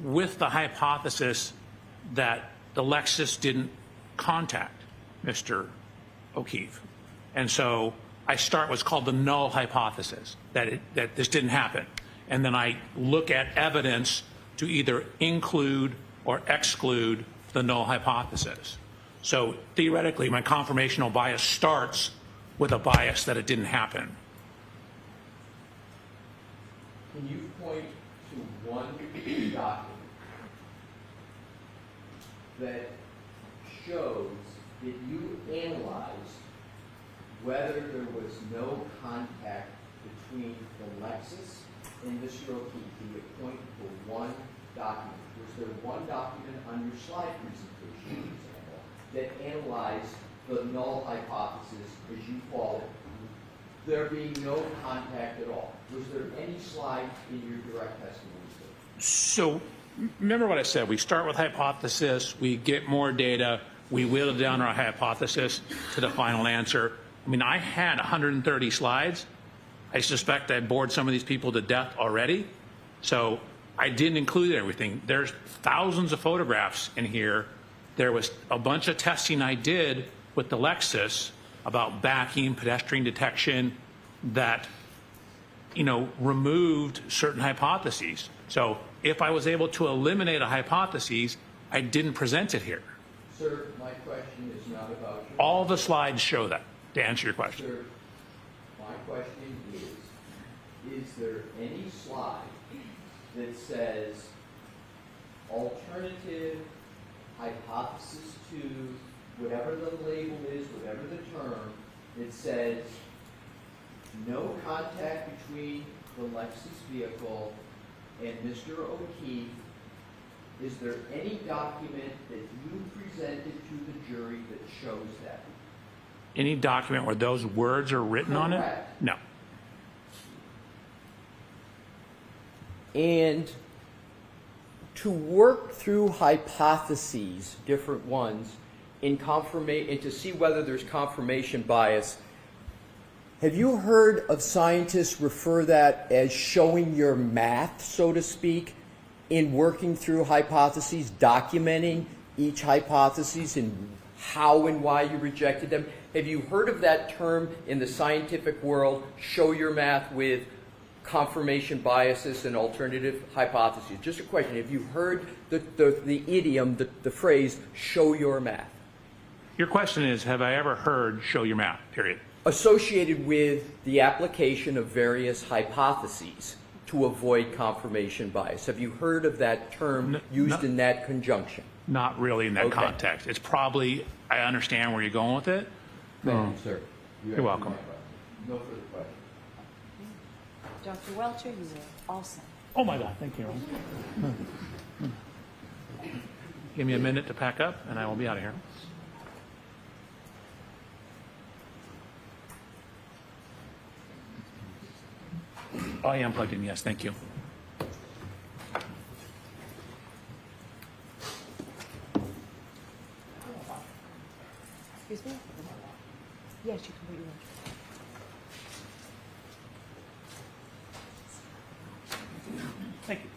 With the hypothesis that the Lexus didn't contact Mr. O'Keefe. And so I start what's called the null hypothesis, that this didn't happen. And then I look at evidence to either include or exclude the null hypothesis. So theoretically, my confirmational bias starts with a bias that it didn't happen. Can you point to one document that shows that you analyzed whether there was no contact between the Lexus and Mr. O'Keefe? Can you point to one document? Was there one document on your slide presentation, for example, that analyzed the null hypothesis, as you call it, there being no contact at all? Was there any slide in your direct testimony? So remember what I said. We start with hypothesis. We get more data. We whittle down our hypothesis to the final answer. I mean, I had 130 slides. I suspect I bored some of these people to death already. So I didn't include everything. There's thousands of photographs in here. There was a bunch of testing I did with the Lexus about backing, pedestrian detection, that, you know, removed certain hypotheses. So if I was able to eliminate a hypothesis, I didn't present it here. Sir, my question is not about your... All the slides show that, to answer your question. Sir, my question is there any slide that says alternative hypothesis to whatever the label is, whatever the term, that says no contact between the Lexus vehicle and Mr. O'Keefe? Is there any document that you presented to the jury that shows that? any document where those words are written on it? Correct. No. And to work through hypotheses, different ones, and to see whether there's confirmation bias, have you heard of scientists refer that as showing your math, so to speak, in working through hypotheses, documenting each hypothesis and how and why you rejected them? Have you heard of that term in the scientific world, show your math with confirmation biases and alternative hypotheses? Just a question. Have you heard the idiom, the phrase, show your math? Your question is, have I ever heard show your math, period? Associated with the application of various hypotheses to avoid confirmation bias. Have you heard of that term used in that conjunction? Not really in that Okay. context. It's probably, I understand where you're going with it. Thank you, sir. You're welcome. No further questions. Dr. Welcher, you are all set. Oh my God, thank you. Give me a minute to pack up and I will be out of here. Oh, I am plugged in, yes, thank you. Excuse me? Yes, you can put your Thank you.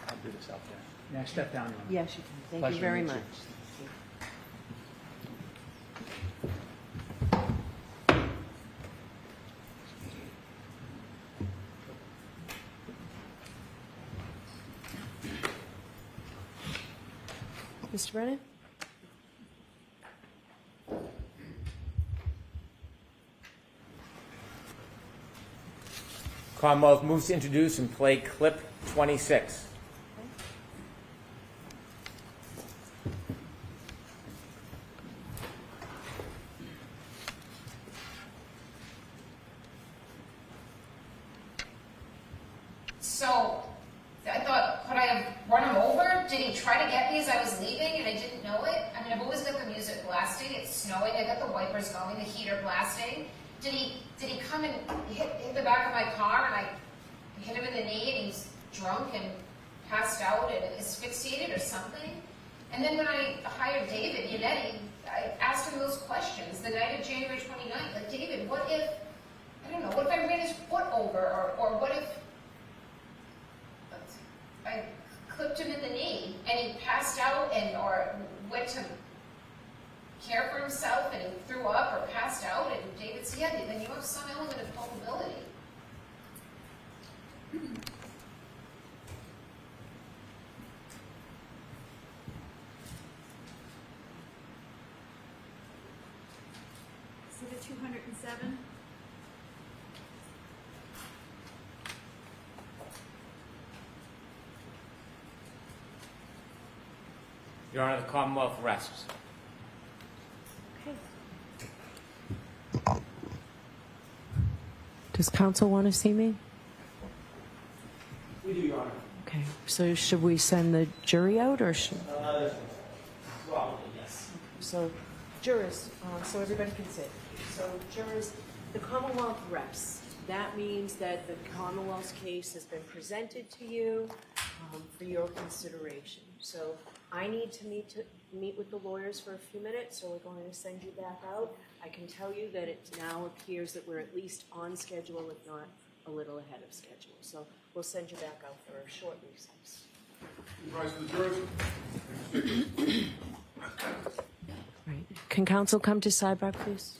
I'll do this out there. May I step down? Your Honor? Yes, you can. Thank Pleasure you to very meet you. much. Mr. Brennan? Commonwealth moves to introduce and play clip 26. So, I thought, could I have run him over? Did he try to get me as I was leaving and I didn't know it? I mean, I've always got the music blasting. It's snowing. I got the wipers going, the heater blasting. Did he come and hit the back of my car and I hit him in the knee and he was drunk and passed out and asphyxiated or something? And then when I hired David Yannetti, I asked him those questions the night of January 29th. Like, David, what if, I don't know, what if I ran his foot over? Or what if I clipped him in the knee and he passed out or went to care for himself and he threw up or passed out? And David said, yeah, then you have some element of culpability. So the 207? Your Honor, the Commonwealth rests. Okay. Does counsel want to see me? We do, Your Honor. Okay, so should we send the jury out or should? Probably, yes. So jurors, so everybody can sit. So jurors, the Commonwealth rests. That means that the Commonwealth's case has been presented to you for your consideration. So I need to meet with the lawyers for a few minutes, so we're going to send you back out. I can tell you that it now appears that we're at least on schedule, if not a little ahead of schedule. So we'll send you back out for a short recess. Rise to the jurors. Right. Can counsel come to sidebar, please?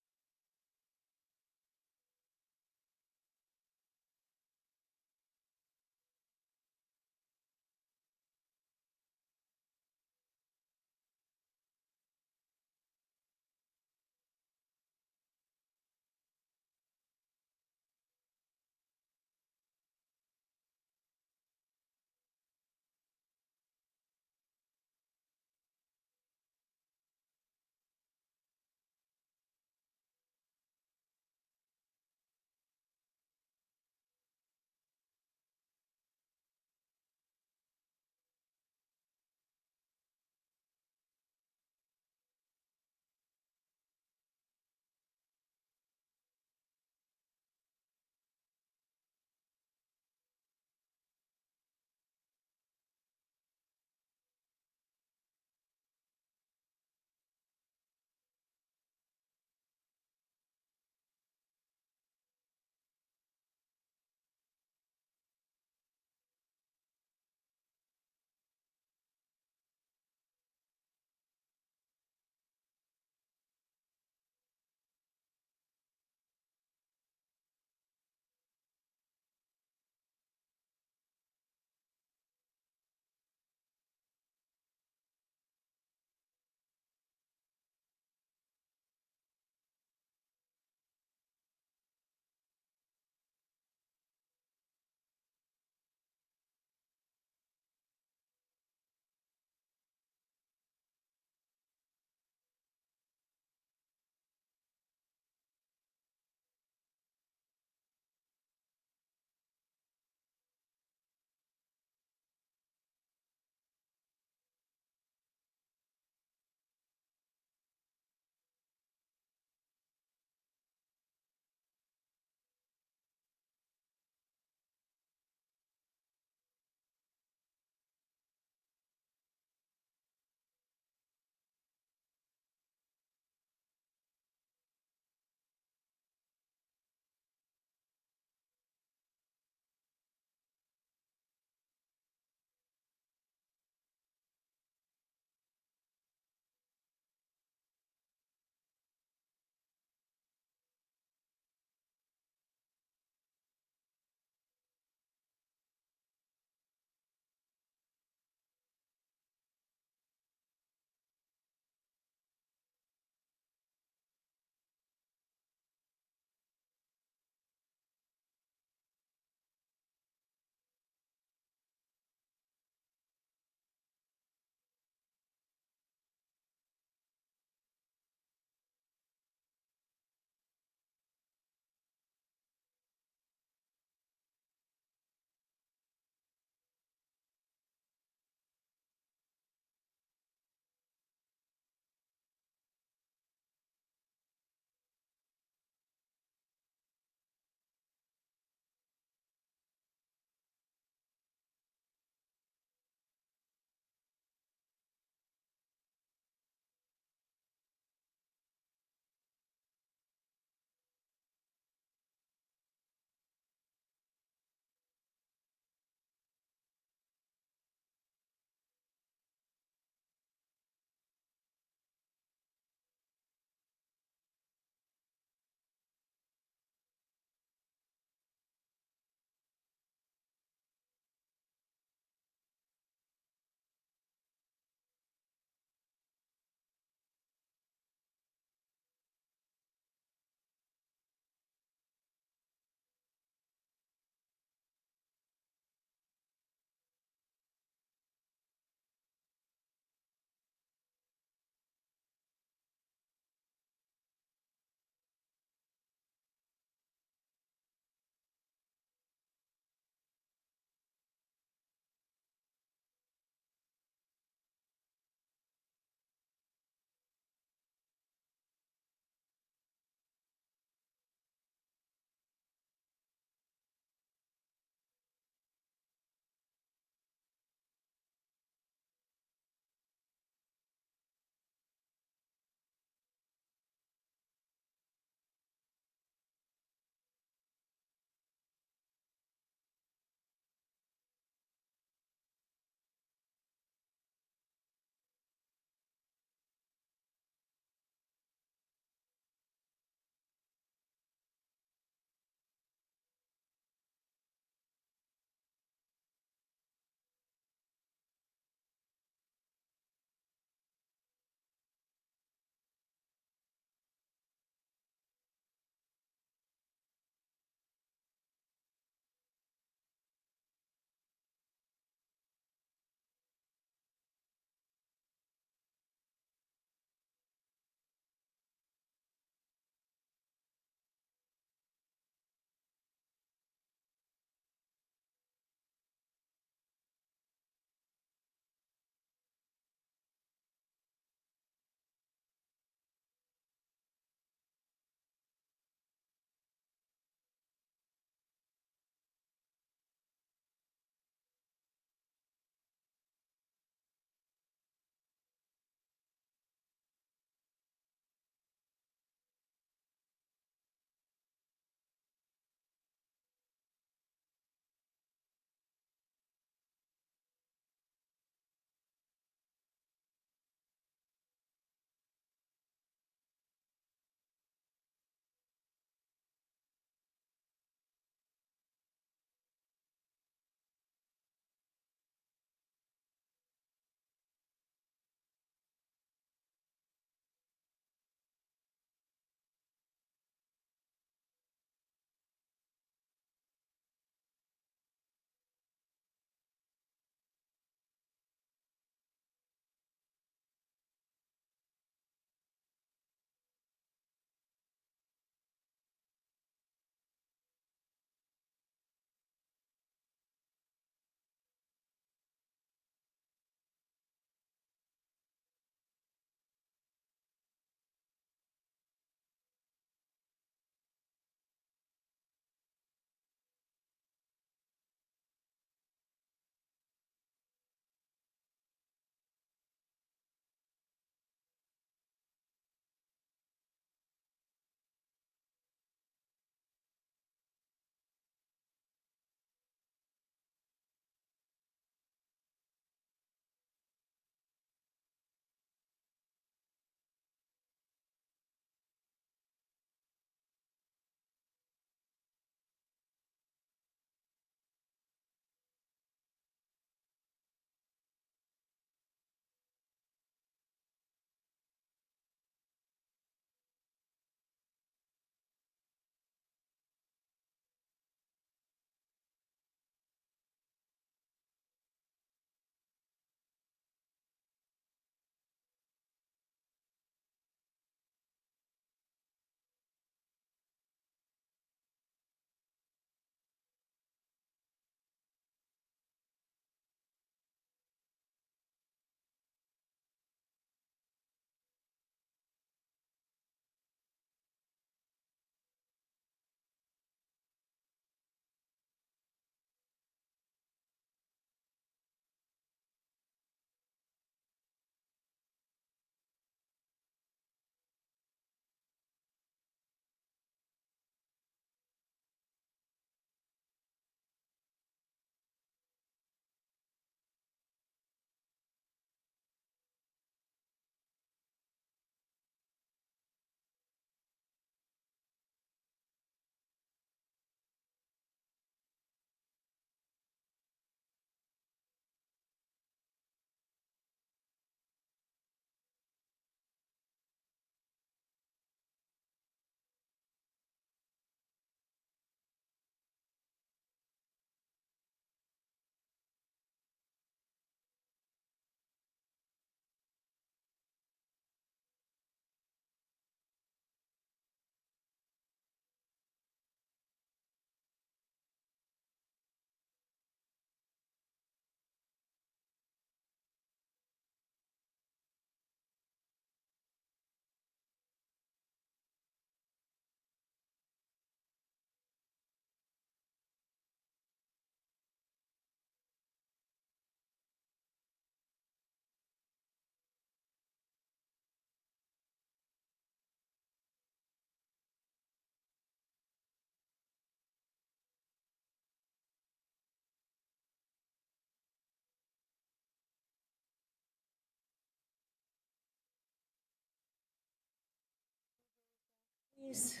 Please.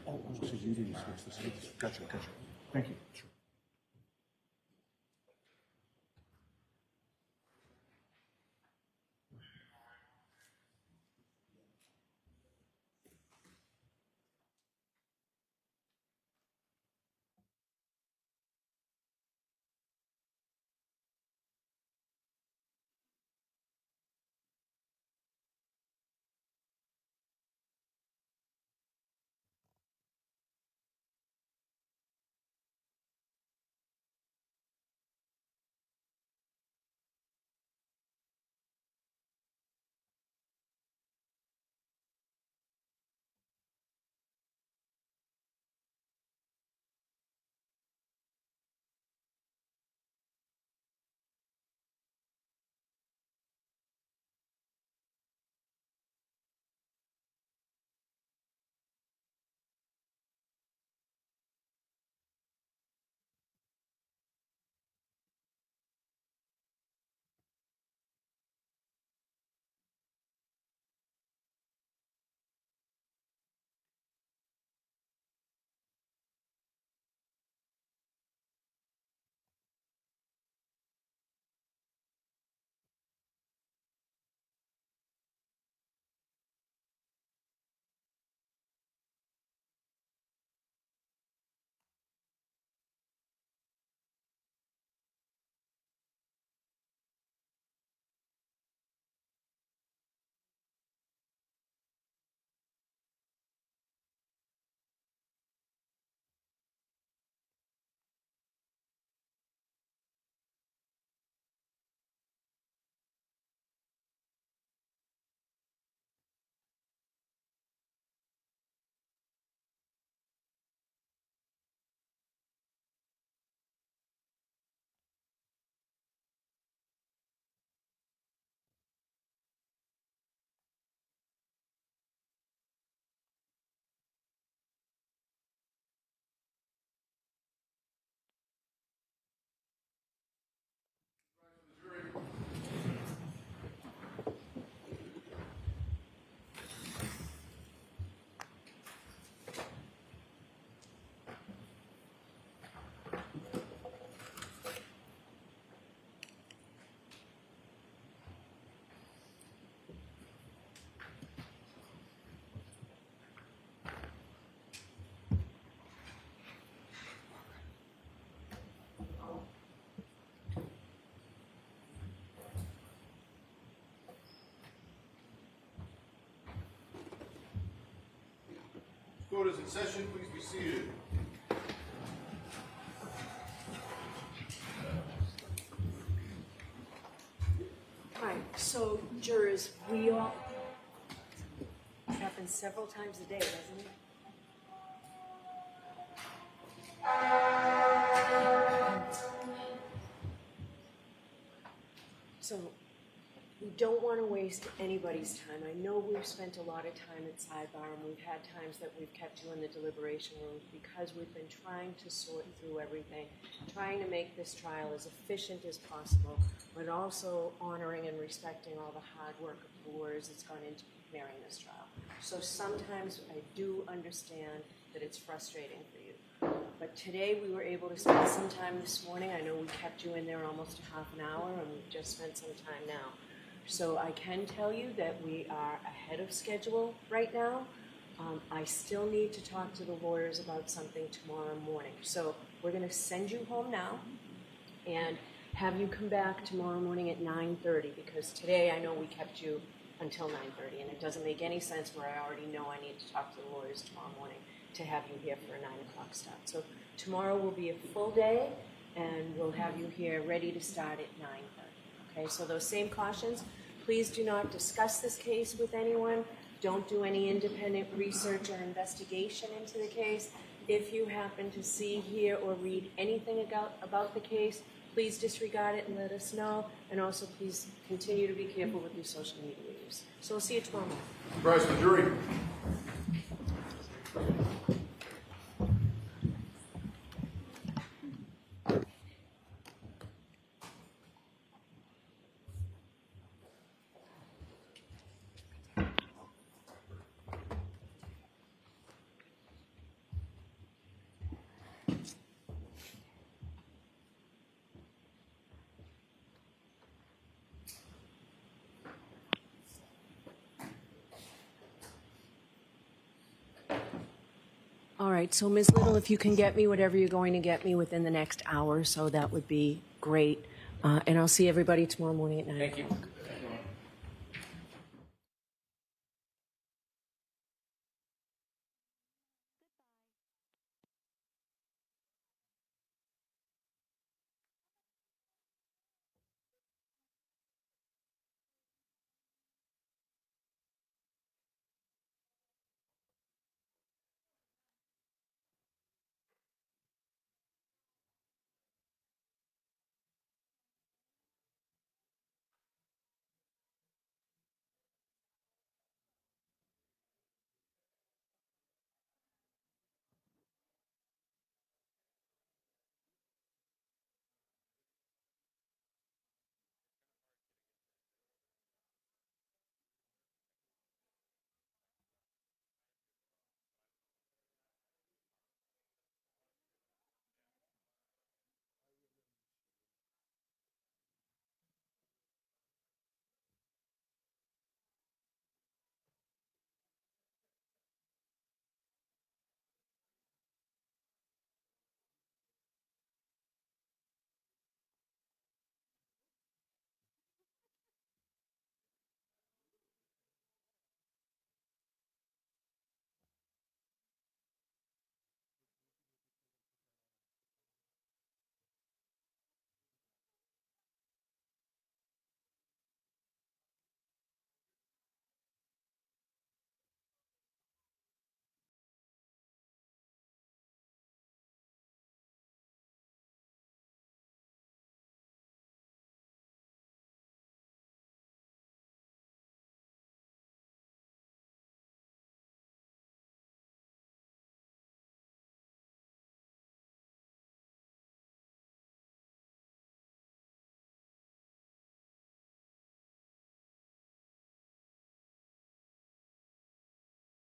Oh, so you didn't switch the seats. Gotcha. Thank you. Court is in session. Please be seated. Right, so jurors, we all, it happens several times a day, doesn't it? So, we don't want to waste anybody's time. I know we've spent a lot of time at sidebar, and we've had times that we've kept you in the deliberation room because we've been trying to sort through everything, trying to make this trial as efficient as possible, but also honoring and respecting all the hard work of the lawyers that's gone into preparing this trial. So sometimes I do understand that it's frustrating for you. But today we were able to spend some time this morning. I know we kept you in there almost a half an hour, and we've just spent some time now. So I can tell you that we are ahead of schedule right now. I still need to talk to the lawyers about something tomorrow morning. So we're going to send you home now and have you come back tomorrow morning at 9:30, because today I know we kept you until 9:30, and it doesn't make any sense where I already know I need to talk to the lawyers tomorrow morning to have you here for a 9 o'clock start. So tomorrow will be a full day, and we'll have you here ready to start at 9:30. Okay, so those same cautions. Please do not discuss this case with anyone. Don't do any independent research or investigation into the case. If you happen to see, hear, or read anything about the case, please disregard it and let us know. And also, please continue to be careful with your social media use. So we'll see you tomorrow morning. Rise to the jury. All right, so Ms. Little, if you can get me whatever you're going to get me within the next hour, so that would be great. And I'll see everybody tomorrow morning at 9 o'clock. Thank you.